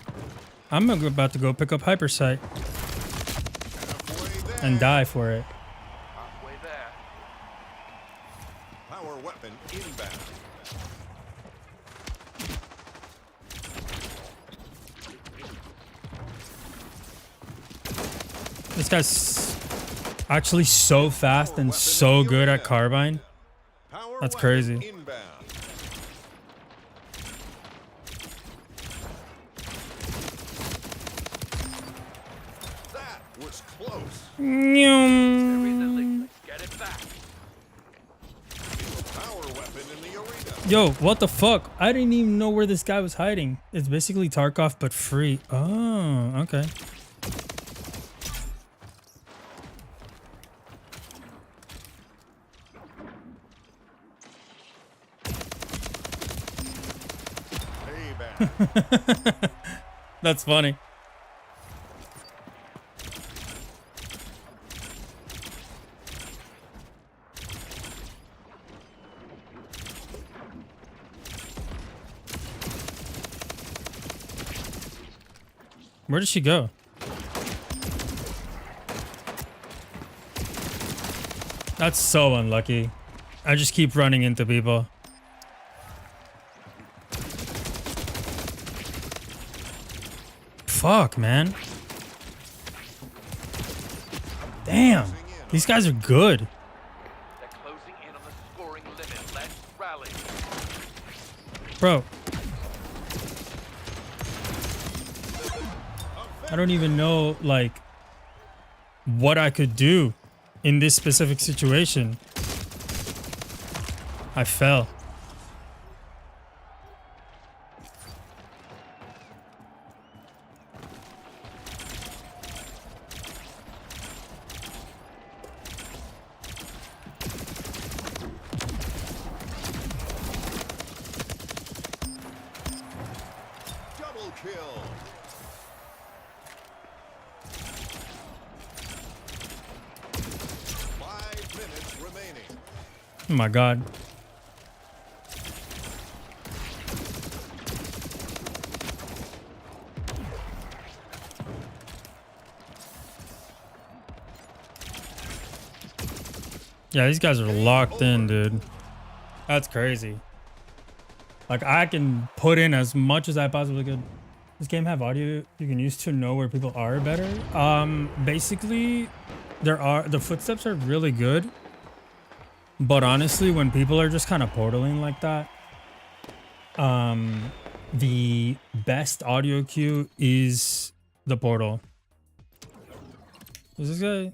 I'm about to go pick up hypersight Halfway there. and die for it. Halfway there. Power weapon inbound. This guy's actually so fast and so good at carbine. Power That's weapon crazy. Inbound. That was close. They're in the lead. Let's get it back. Power weapon in the arena. Yo, what the fuck? I didn't even know where this guy was hiding. It's basically Tarkov, but free. Oh, okay. Payback. That's funny. Where did she go? That's so unlucky. I just keep running into people. Fuck, man. Damn. These guys are good. They're closing in on the scoring limit. Let's rally. Bro. I don't even know, like, what I could do in this specific situation. I fell. Double kill. Five minutes remaining. Oh my god. Yeah, these guys are locked in, dude. That's crazy. Like, I can put in as much as I possibly could. This game have audio you can use to know where people are better. Basically, the footsteps are really good. But honestly, when people are just kind of portaling like that, the best audio cue is the portal. Is this guy?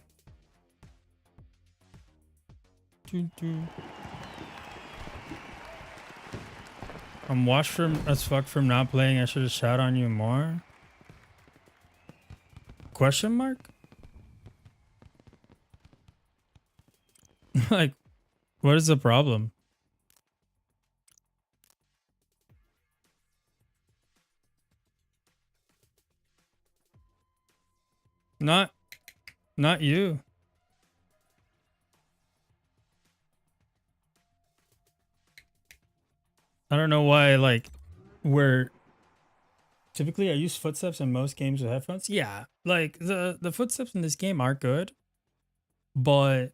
I'm washed from as fuck from not playing. I should have shot on you more. Question mark? Like, what is the problem? Not you. I don't know why, like, where typically I use footsteps in most games with headphones. Yeah, like the footsteps in this game are good, but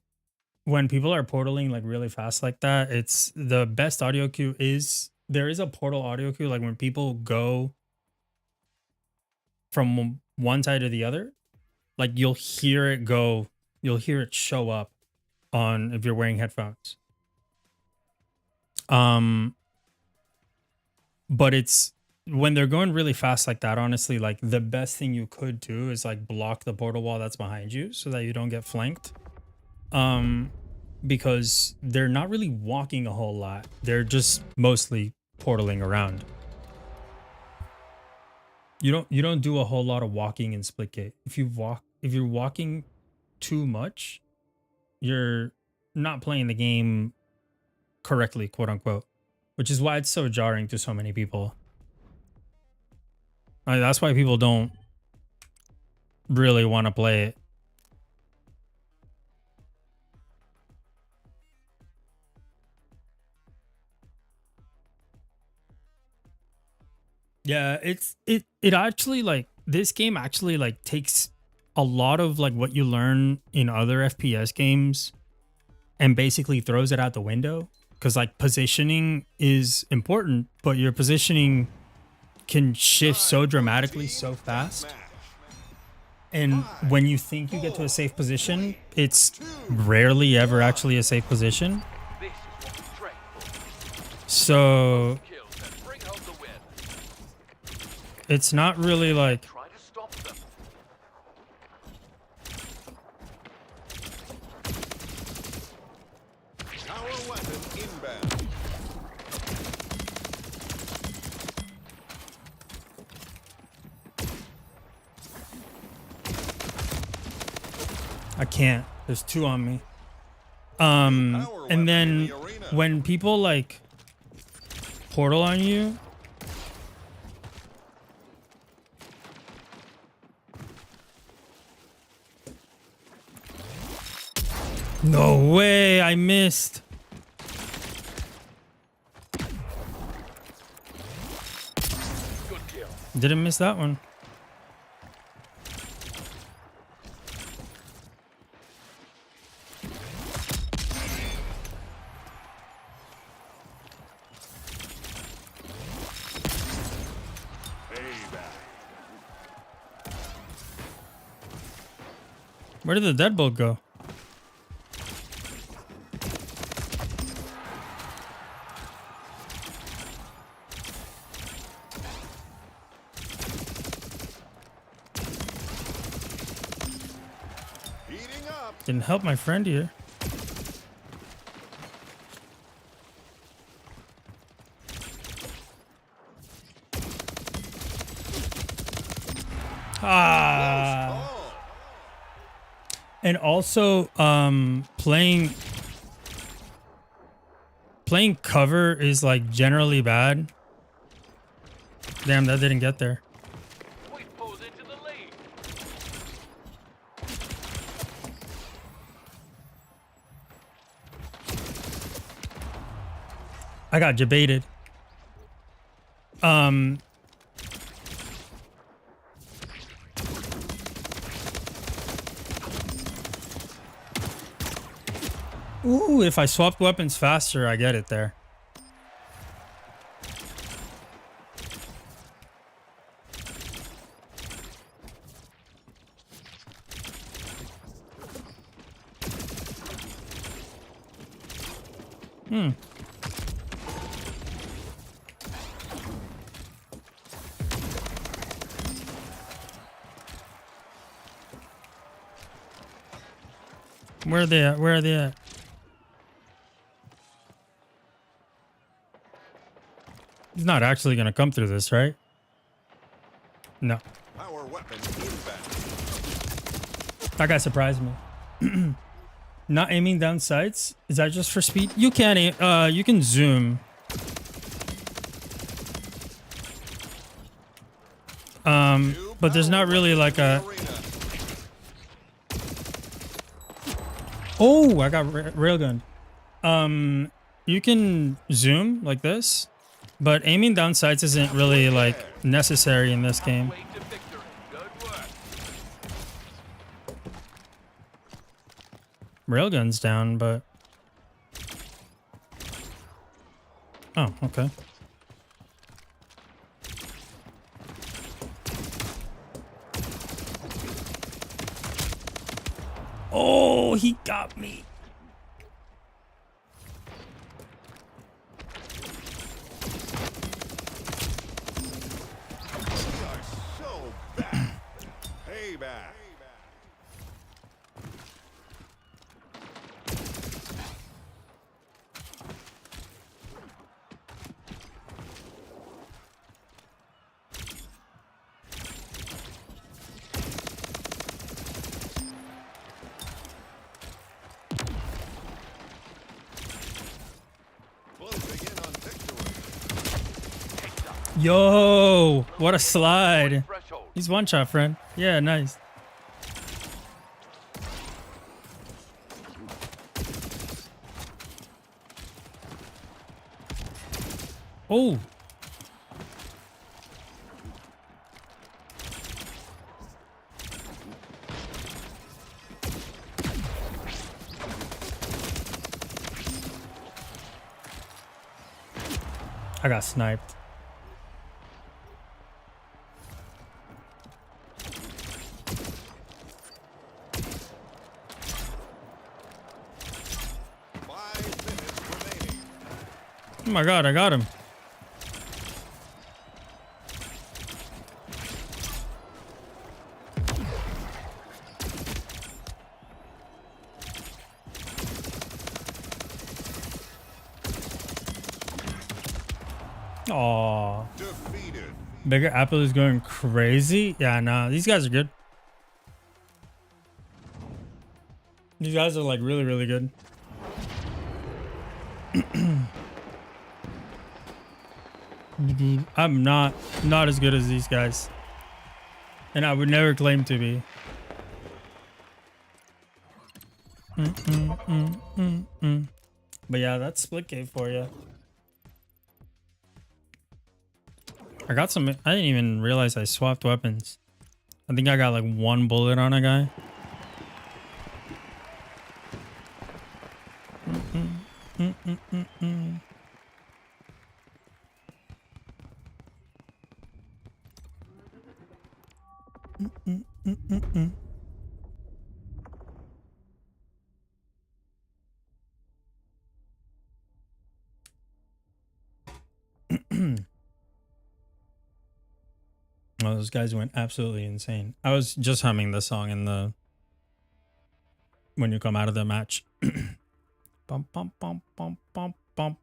when people are portaling like really fast like that, it's the best audio cue is there is a portal audio cue, like when people go from one side to the other, like you'll hear it go, you'll hear it show up on if you're wearing headphones. But it's when they're going really fast like that, honestly, like the best thing you could do is like block the portal wall that's behind you so that you don't get flanked. Because they're not really walking a whole lot. They're just mostly portaling around. You don't do a whole lot of walking in Splitgate. If you're walking too much, you're not playing the game correctly, quote unquote. Which is why it's so jarring to so many people. That's why people don't really want to play it. Yeah, it actually, like, this game actually like takes a lot of like what you learn in other FPS games and basically throws it out the window, because like positioning is important, but your positioning can shift so dramatically so fast. And when you think you get to a safe position, it's rarely ever actually a safe position. This is what we train for. So Kills and bring home the win. it's not really like, Try to stop them. Power weapon inbound. I can't. There's two on me. And then when people like portal on you, no way, I missed. Good kill. Didn't miss that one. Where did the deadbolt go? Heating up. Didn't help my friend here. Ah. Oh, And also, playing cover is like generally bad. Damn, that didn't get there. We pulled into the lead. I got debated. Ooh, if I swapped weapons faster, I get it there. Where are they at? Where are they at? He's not actually gonna come through this, right? No. power weapon inbound. That guy surprised me. Not aiming down sights? Is that just for speed? You can aim, you can zoom. But there's not really like a... Oh, I got railgunned. You can zoom like this, but aiming down sights isn't really like necessary in this game. Way to victory. Good work. Railgun's down, but... Oh, okay. Oh, he got me. We are so bad. Payback. Closing in on victory. Yo, what a slide. Threshold. He's one shot, friend. Yeah, nice. Oh. I got sniped. Oh my god, I got him. Oh, Defeated. Bigger Apple is going crazy. Yeah, nah, these guys are good. These guys are like really, really good. I'm not as good as these guys, and I would never claim to be. But yeah, that's Splitgate for you. I got some. I didn't even realize I swapped weapons. I think I got like one bullet on a guy. Oh, those guys went absolutely insane. I was just humming the song in the when you come out of the match. Bum, bum, bum, bum, bum, bum.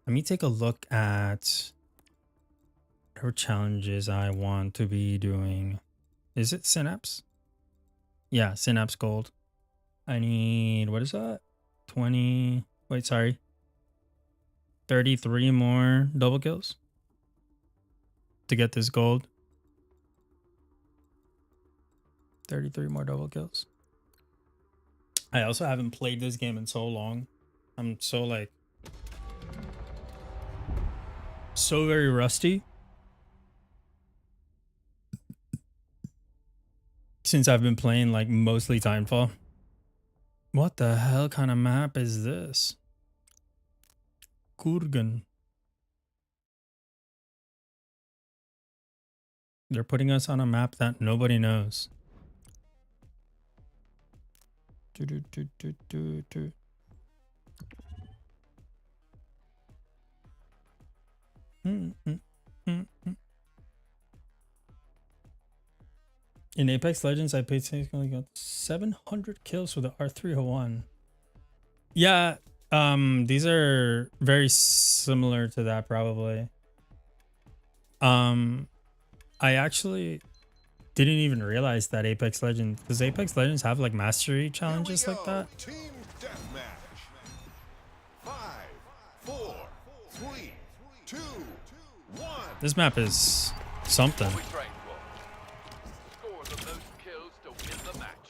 Let me take a look at whatever challenges I want to be doing. Is it Synapse? Yeah, Synapse Gold. I need, what is that? 20, wait, sorry. 33 more double kills to get this gold. 33 more double kills. I also haven't played this game in so long. I'm so like so very rusty since I've been playing like mostly Timefall. What the hell kind of map is this? Kurgan. They're putting us on a map that nobody knows. In Apex Legends, I basically got 700 kills with the R301. Yeah, these are very similar to that probably. I actually didn't even realize that Apex Legends, does Apex Legends have like mastery challenges like that? Team deathmatch. 5, 4, 3, 2, 1. This map is something. We trained for. Score the most kills to win the match.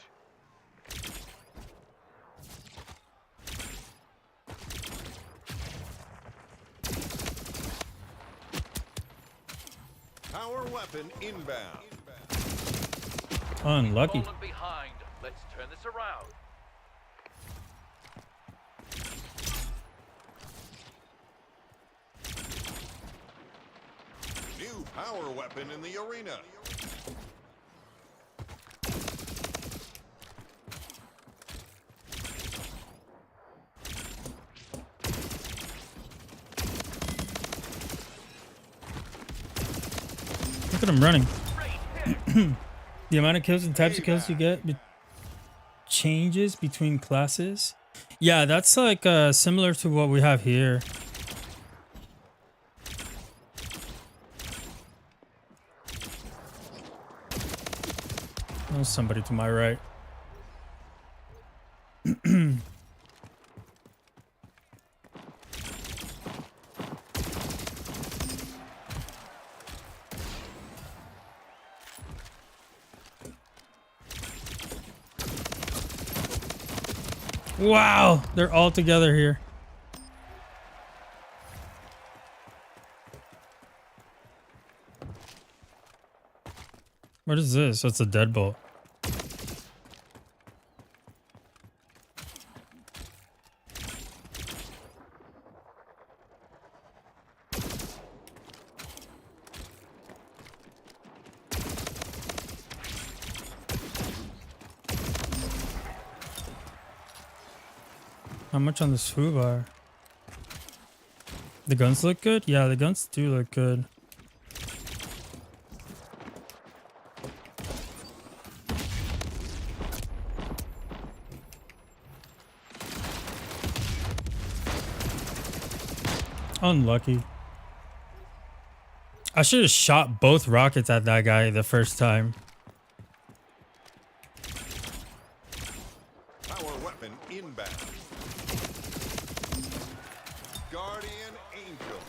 Power weapon inbound. Unlucky. Fallen behind. Let's turn this around. New power weapon in the arena. Look at him running. The amount of kills and types of kills you get changes between classes. Yeah, that's like similar to what we have here. There's somebody to my right. Wow, they're all together here. What is this? That's a deadbolt. How much on this food bar? The guns look good? Yeah, the guns do look good. Unlucky. I should have shot both rockets at that guy the first time. Power weapon inbound. Guardian Angel.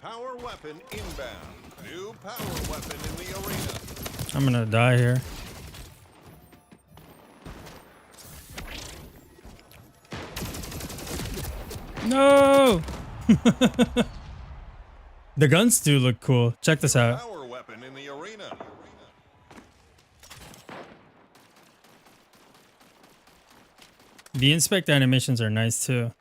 Power weapon inbound. New power weapon in the arena. I'm gonna die here. No! The guns do look cool. Check this out. Power weapon in the arena. The inspect animations are nice too.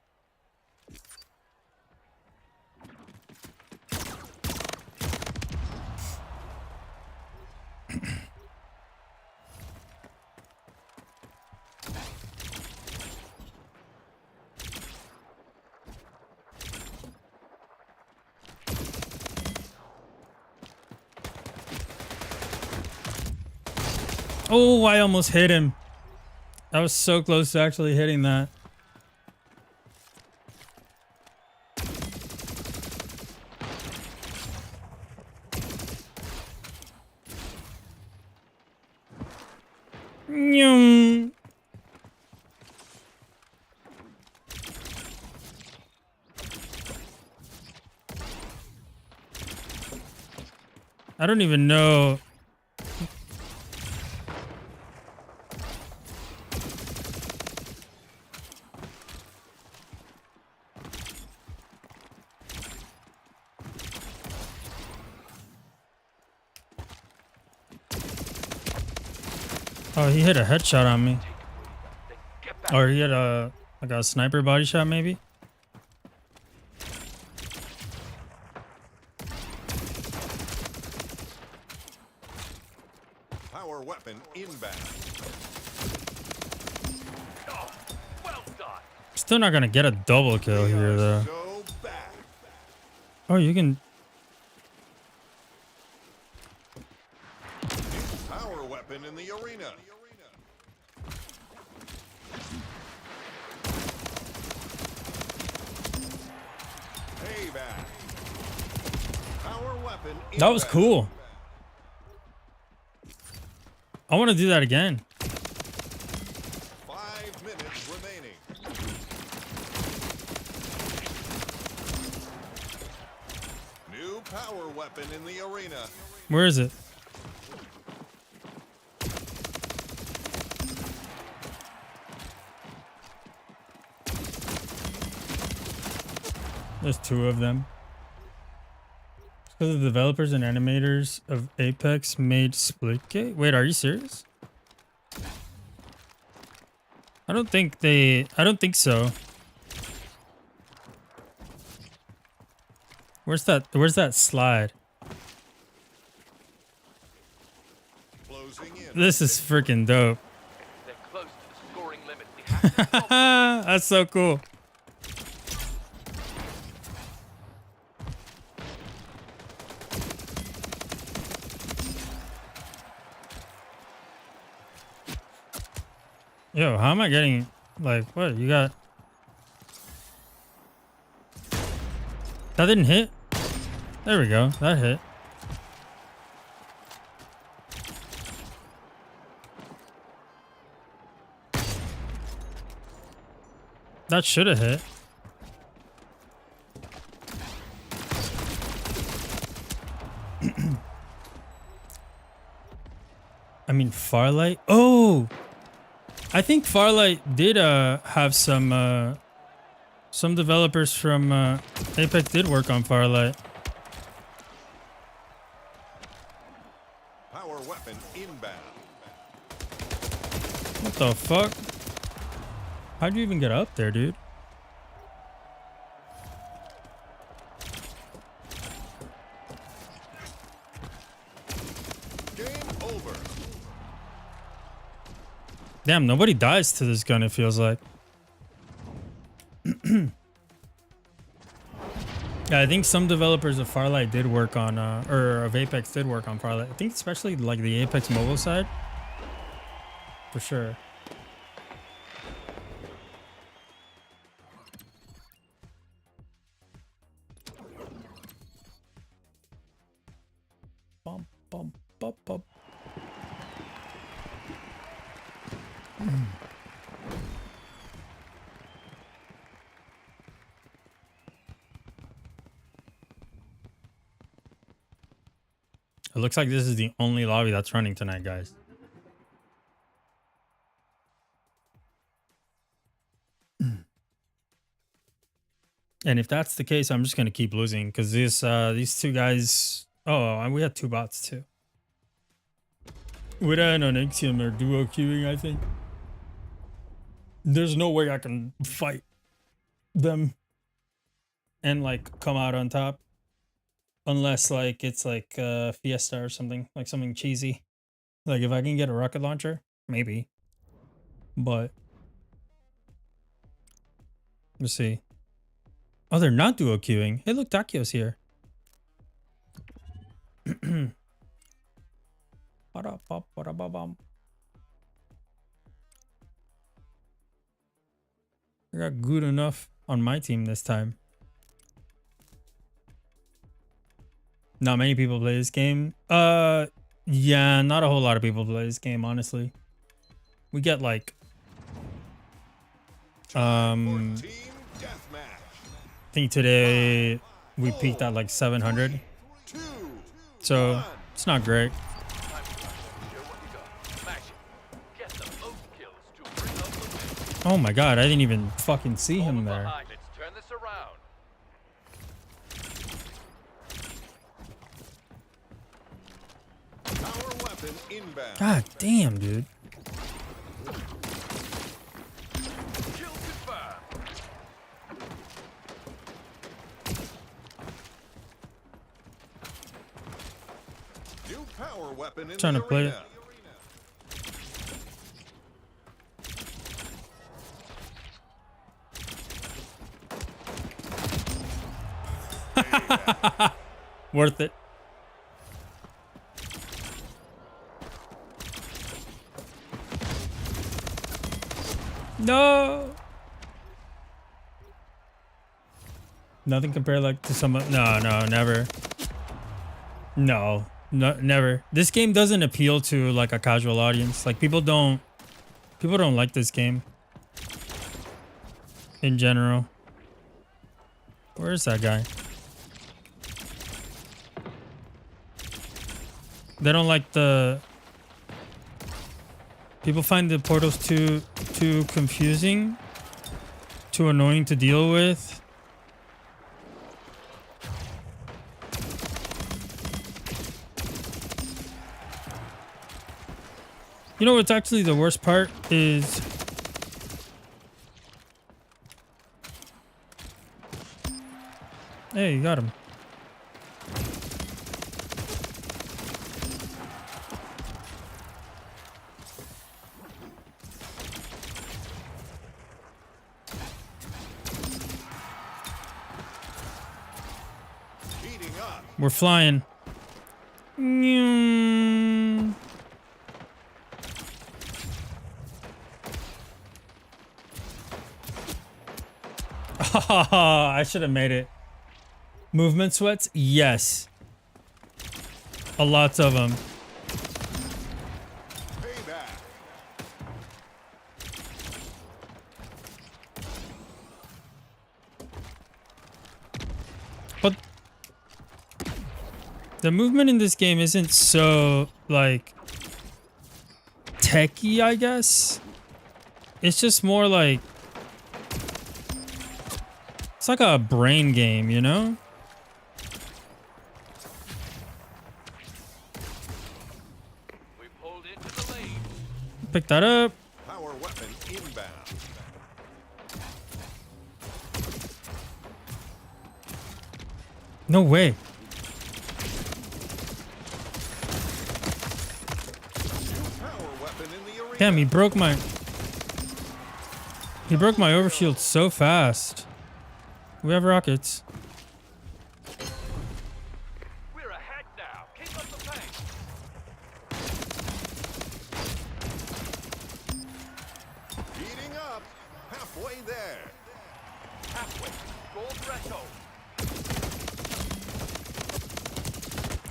Oh, I almost hit him. I was so close to actually hitting that. Nyum. I don't even know. Oh, he hit a headshot on me. Or he had a like a sniper body shot maybe. Power weapon inbound. Oh, well done. Still not gonna get a double kill We here are though. so back. Oh, you can. Power weapon in the arena. Payback. Power weapon inbound. That was cool. I want to do that again. 5 minutes remaining. New power weapon in the arena. Where is it? There's two of them. Because the developers and animators of Apex made Splitgate? Wait, are you serious? I don't think so. Where's that slide? Closing in. This is freaking dope. They're close to the scoring limit. We have to stop them. That's so cool. Yo, how am I getting, like, what? You got... That didn't hit? There we go. That hit. That should have hit. I mean, Farlight? Oh! I think Farlight did have some developers from Apex did work on Farlight. Power weapon inbound. What the fuck? How'd you even get up there, dude? over. Damn, nobody dies to this gun, it feels like. Yeah, I think some developers of Farlight did work on, or of Apex did work on Farlight. I think especially like the Apex mobile side. For sure. Bum, bum, bum, bum. It looks like this is the only lobby that's running tonight, guys. And if that's the case, I'm just gonna keep losing because these two guys. Oh, and we had two bots too. Wida and Onyxium are duo queuing, I think. There's no way I can fight them and like come out on top. Unless like it's like Fiesta or something, like something cheesy. Like if I can get a rocket launcher, maybe. But let's see. Oh, they're not duo queuing. Hey, look, Takio's here. I got good enough on my team this time. Not many people play this game. Yeah, not a whole lot of people play this game, honestly. We get like Team deathmatch. I think today we peaked at like 700. 2, So 1. it's not great. Time to show what you got. Smash it. Get the most kills to bring up the win. Oh my god, I didn't even fucking see him Over there. behind. Let's turn this around. Power weapon inbound. God damn, dude. Kill confirmed. New power weapon in Trying the to play it. arena. Worth it. No. Nothing compared like to some. No, never. No, never. This game doesn't appeal to like a casual audience. Like people don't like this game in general. Where is that guy? They don't like the. People find the portals too confusing, too annoying to deal with. You know what's actually the worst part is hey, you got him. Heating up. We're flying. Mm. I should have made it. Movement sweats? Yes. A lot of them. Payback. But the movement in this game isn't so, like, techy, I guess. It's just more like... It's like a brain game, you know? We pulled into the lane. Pick that up. Power weapon inbound. No way. Damn, he broke my overshield so fast. We have rockets. We're ahead now. Keep up the pace. Heating up. Halfway there. Halfway. Score threshold.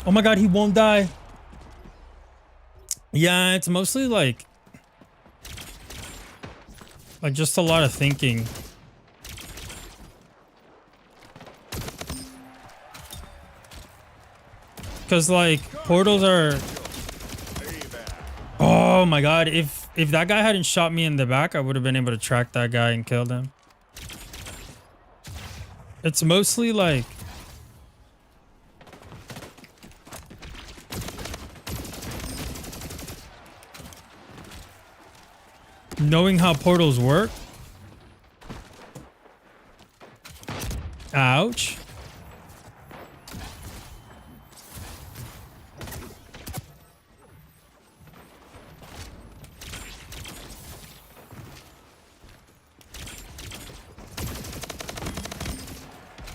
Oh my god, he won't die. Yeah, it's mostly like just a lot of thinking. Cause like portals are. Oh my god, if that guy hadn't shot me in the back, I would have been able to track that guy and kill him. It's mostly like knowing how portals work. Ouch.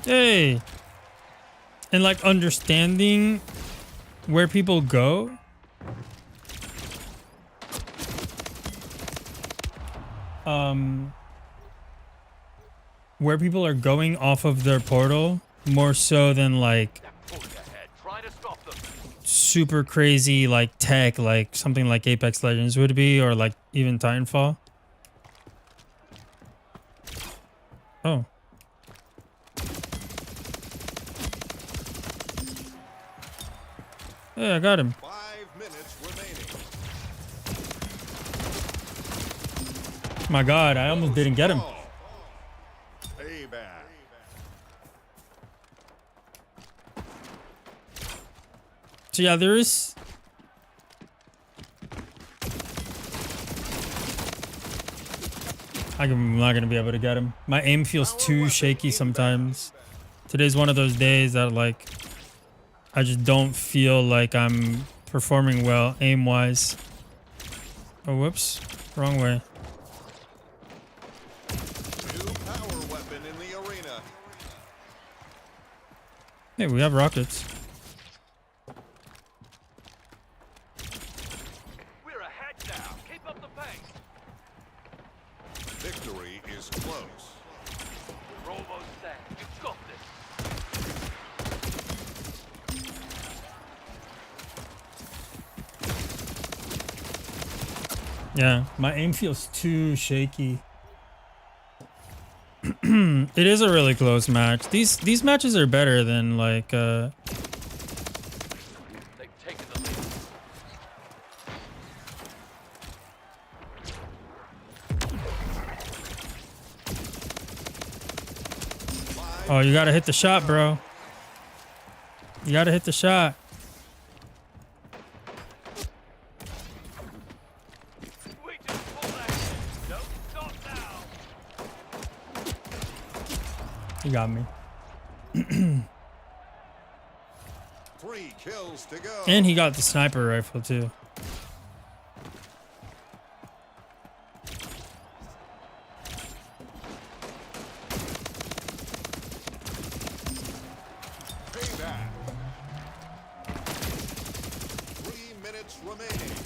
Hey. And like understanding where people go. Where people are going off of their portal more so than like They're pulling ahead. Try to stop them. super crazy like tech, like something like Apex Legends would be, or like even Titanfall. Oh. Hey, I got him. 5 minutes remaining. My god, I almost didn't get him. Payback. So yeah, there is. I'm not gonna be able to get him. My aim feels too shaky sometimes. Today's one of those days that like I just don't feel like I'm performing well aim-wise. Oh, whoops. Wrong way. New power weapon in the arena. Hey, we have rockets. We're ahead now. Keep up the pace. Victory is close. We're almost there. You've got this. Yeah, my aim feels too shaky. It is a really close match. These matches are better than like They've taken the lead. oh, you gotta hit the shot, bro. You gotta hit the shot. We just pulled ahead. Don't stop now. You got me. 3 kills to go. And he got the sniper rifle too. Payback. 3 minutes remaining.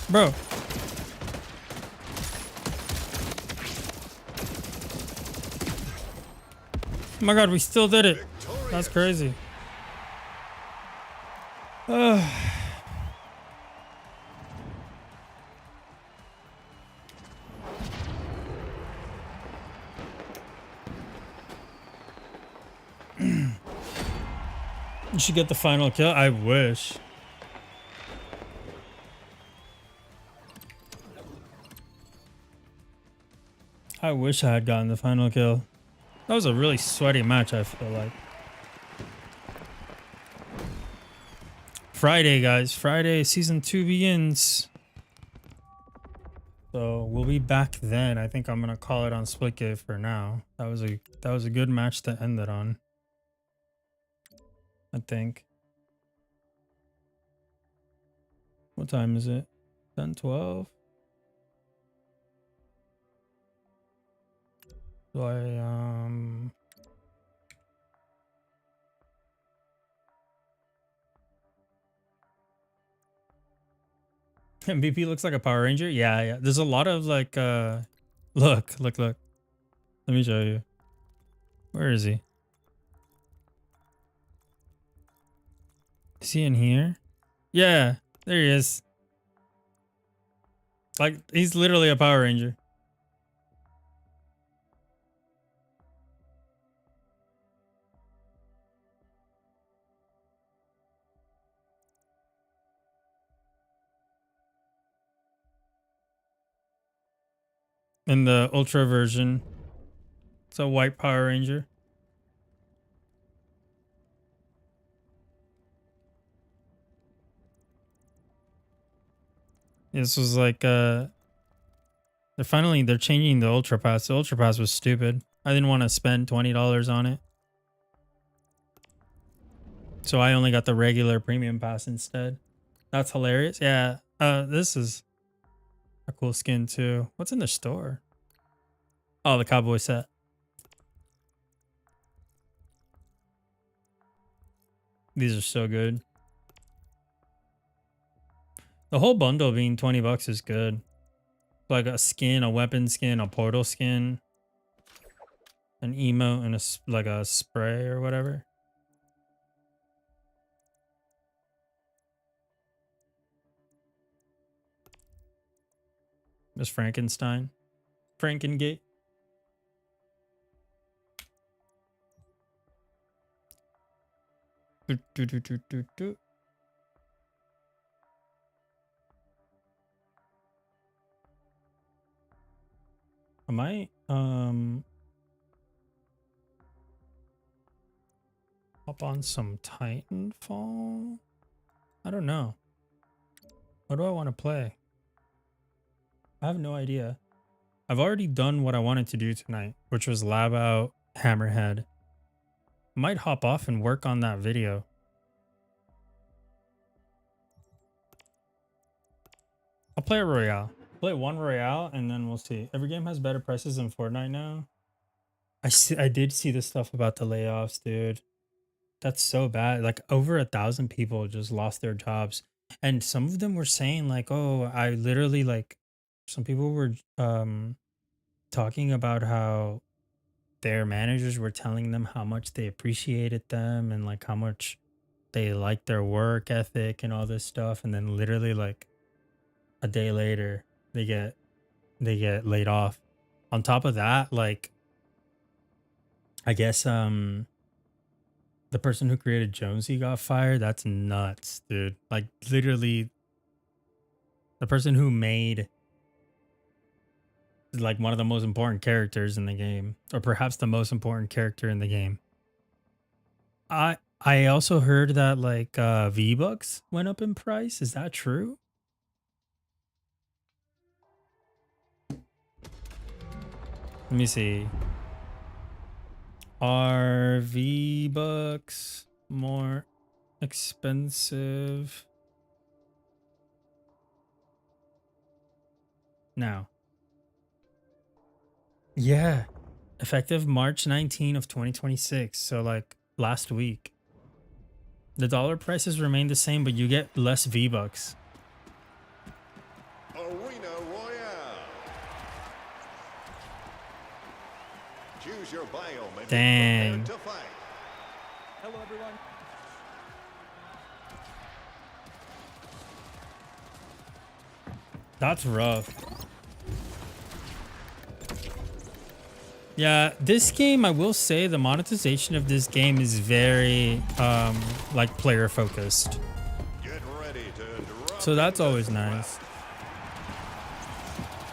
Bro. Oh my god, we still did it. That's crazy. You should get the final kill. I wish. I wish I had gotten the final kill. That was a really sweaty match, I feel like. Friday, guys. Friday, season 2 begins. So we'll be back then. I think I'm gonna call it on Splitgate for now. That was a good match to end it on, I think. What time is it? 10:12. Do I MVP looks like a Power Ranger? Yeah, yeah. There's a lot of like look. Let me show you. Where is he? Is he in here? Yeah, there he is. Like he's literally a Power Ranger. In the Ultra version. It's a white Power Ranger. This was like they're changing the Ultra Pass. The Ultra Pass was stupid. I didn't want to spend $20 on it. So I only got the regular premium pass instead. That's hilarious. Yeah. This is a cool skin too. What's in the store? Oh, the cowboy set. These are so good. The whole bundle being 20 bucks is good. Like a skin, a weapon skin, a portal skin, an emote, and like a spray or whatever. Miss Frankenstein. Frankengate. I might hop on some Titanfall. I don't know. What do I want to play? I have no idea. I've already done what I wanted to do tonight, which was lab out Hammerhead. Might hop off and work on that video. I'll play a Royale. Play one Royale and then we'll see. Every game has better prices than Fortnite now. I did see the stuff about the layoffs, dude. That's so bad. Like over 1,000 people just lost their jobs. And some of them were saying like, oh, I literally like some people were talking about how their managers were telling them how much they appreciated them and like how much they liked their work ethic and all this stuff. And then literally like a day later, they get laid off. On top of that, like I guess the person who created Jonesy got fired. That's nuts, dude. Like literally the person who made like one of the most important characters in the game, or perhaps the most important character in the game. I also heard that like V-Bucks went up in price. Is that true? Let me see. Are V-Bucks more expensive now? Yeah. Effective March 19 of 2026. So like last week. The dollar prices remain the same, but you get less V-Bucks. Arena Royale. Choose your biome and Dang. be prepared to fight. Hello, everyone. That's rough. Yeah, this game, I will say the monetization of this game is very like player focused. Get ready to drop So that's into always battle.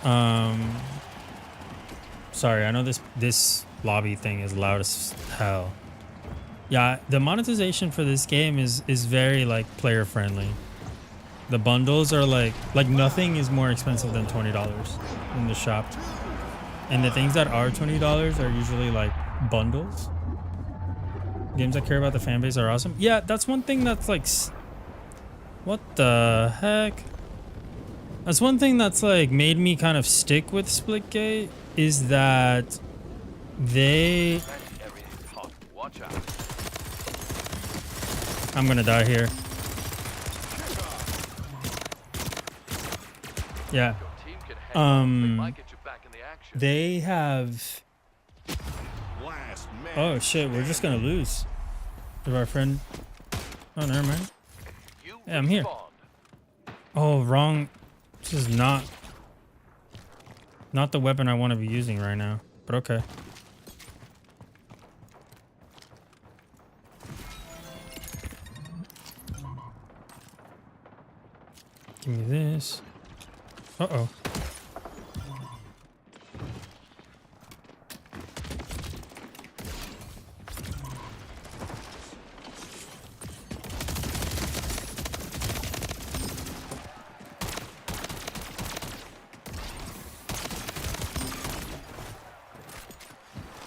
nice. Sorry, I know this lobby thing is loud as hell. Yeah, the monetization for this game is very like player friendly. The bundles are like nothing is more expensive than $20 in the shop. And the things that are $20 are usually like bundles. Games that care about the fan base are awesome. Yeah, that's one thing that's like... What the heck? That's one thing that's like made me kind of stick with Splitgate is that they. That area is hot. Watch out. I'm gonna die here. Yeah. Your team can hang on. They Um. might get you back in the action. They have. Last man. Oh shit! We're just gonna lose. If our friend. Oh, never mind. You Yeah, I'm here. respawned. Oh, wrong. This is not the weapon I want to be using right now. But okay. Give me this. Uh-oh.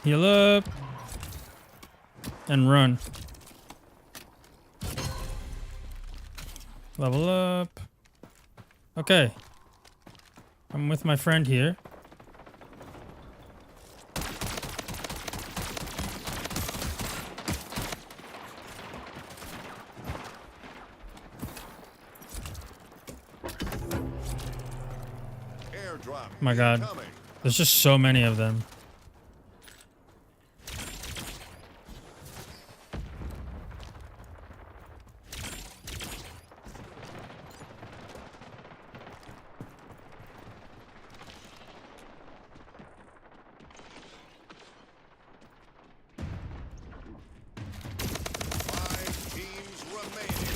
Heal up. And run. Level up. Okay. I'm with my friend here. Airdrop. My God. incoming. There's just so many of them. Five teams remaining.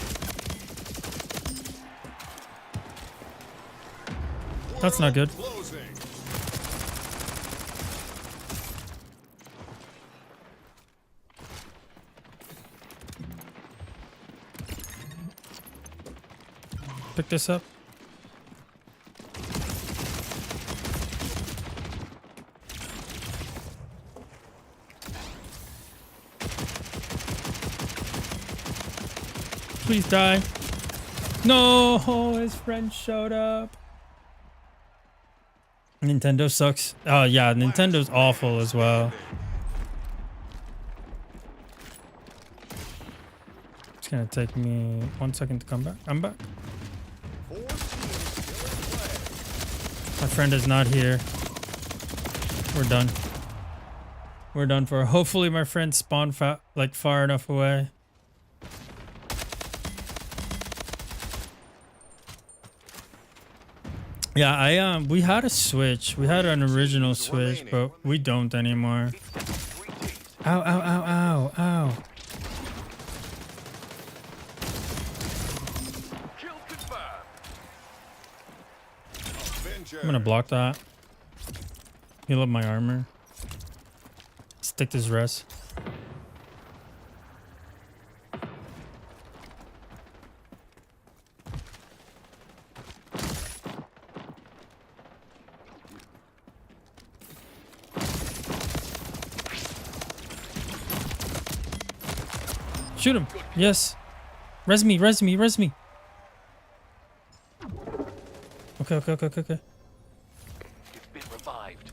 That's not good. Closing. Pick this up. Please die. No, his friend showed up. Nintendo sucks. Oh yeah, Nintendo's awful as well. It's gonna take me 1 second to come back. I'm back. 4 teams still in play. My friend is not here. We're done. We're done for. Hopefully my friend spawned like far enough away. Yeah, we had a Switch. We had an original Switch, but we don't anymore. Three teams. Ow, ow, ow, ow, ow. Kill confirmed. Avenger. I'm gonna block that. Heal up my armor. Stick this rest. Shoot him. Yes. Res me, res me, res me. Okay. It's been revived.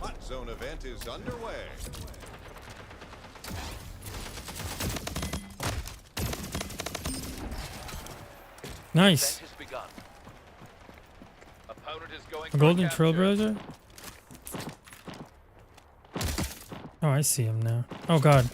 Hot zone event is underway. Nice. Event has begun. Opponent is going A for golden capture. trailblazer? Oh, I see him now. Oh god.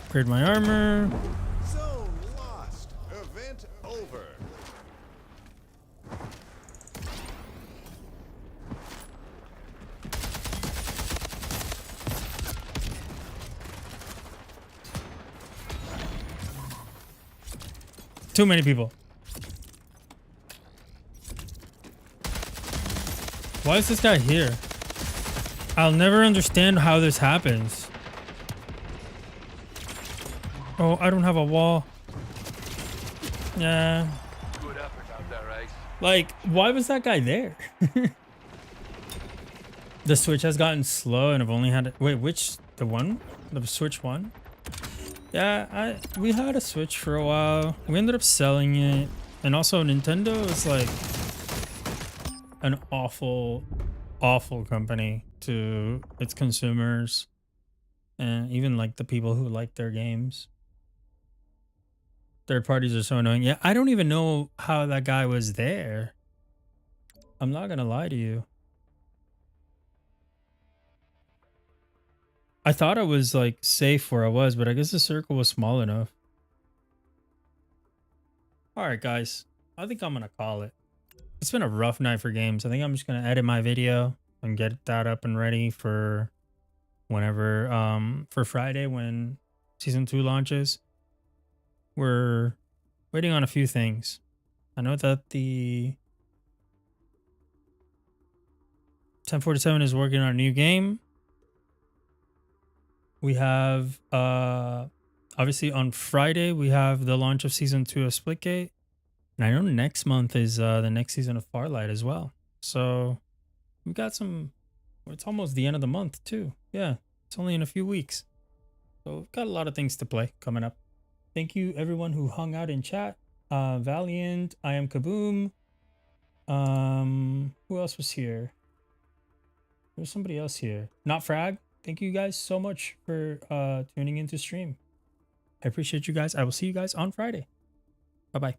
Upgrade my armor. Zone lost. Event over. Too many people. Why is this guy here? I'll never understand how this happens. Oh, I don't have a wall. Yeah. Good effort out there, Ace. Like, why was that guy there? The Switch has gotten slow and I've only had... Wait, which... The one? The Switch one? Yeah, we had a Switch for a while. We ended up selling it. And also Nintendo is like an awful, awful company to its consumers. And even like the people who like their games. Third parties are so annoying. Yeah, I don't even know how that guy was there. I'm not gonna lie to you. I thought I was like safe where I was, but I guess the circle was small enough. All right, guys. I think I'm gonna call it. It's been a rough night for games. I think I'm just gonna edit my video and get that up and ready for whenever for Friday when season 2 launches. We're waiting on a few things. I know that the 1047 is working on a new game. We have obviously on Friday we have the launch of season 2 of Splitgate. And I know next month is the next season of Farlight as well. So we've got some, it's almost the end of the month too. Yeah, it's only in a few weeks. So we've got a lot of things to play coming up. Thank you everyone who hung out in chat. Valiant, I am Kaboom. Who else was here? There was somebody else here. Not Frag. Thank you guys so much for tuning into stream. I appreciate you guys. I will see you guys on Friday. Bye-bye.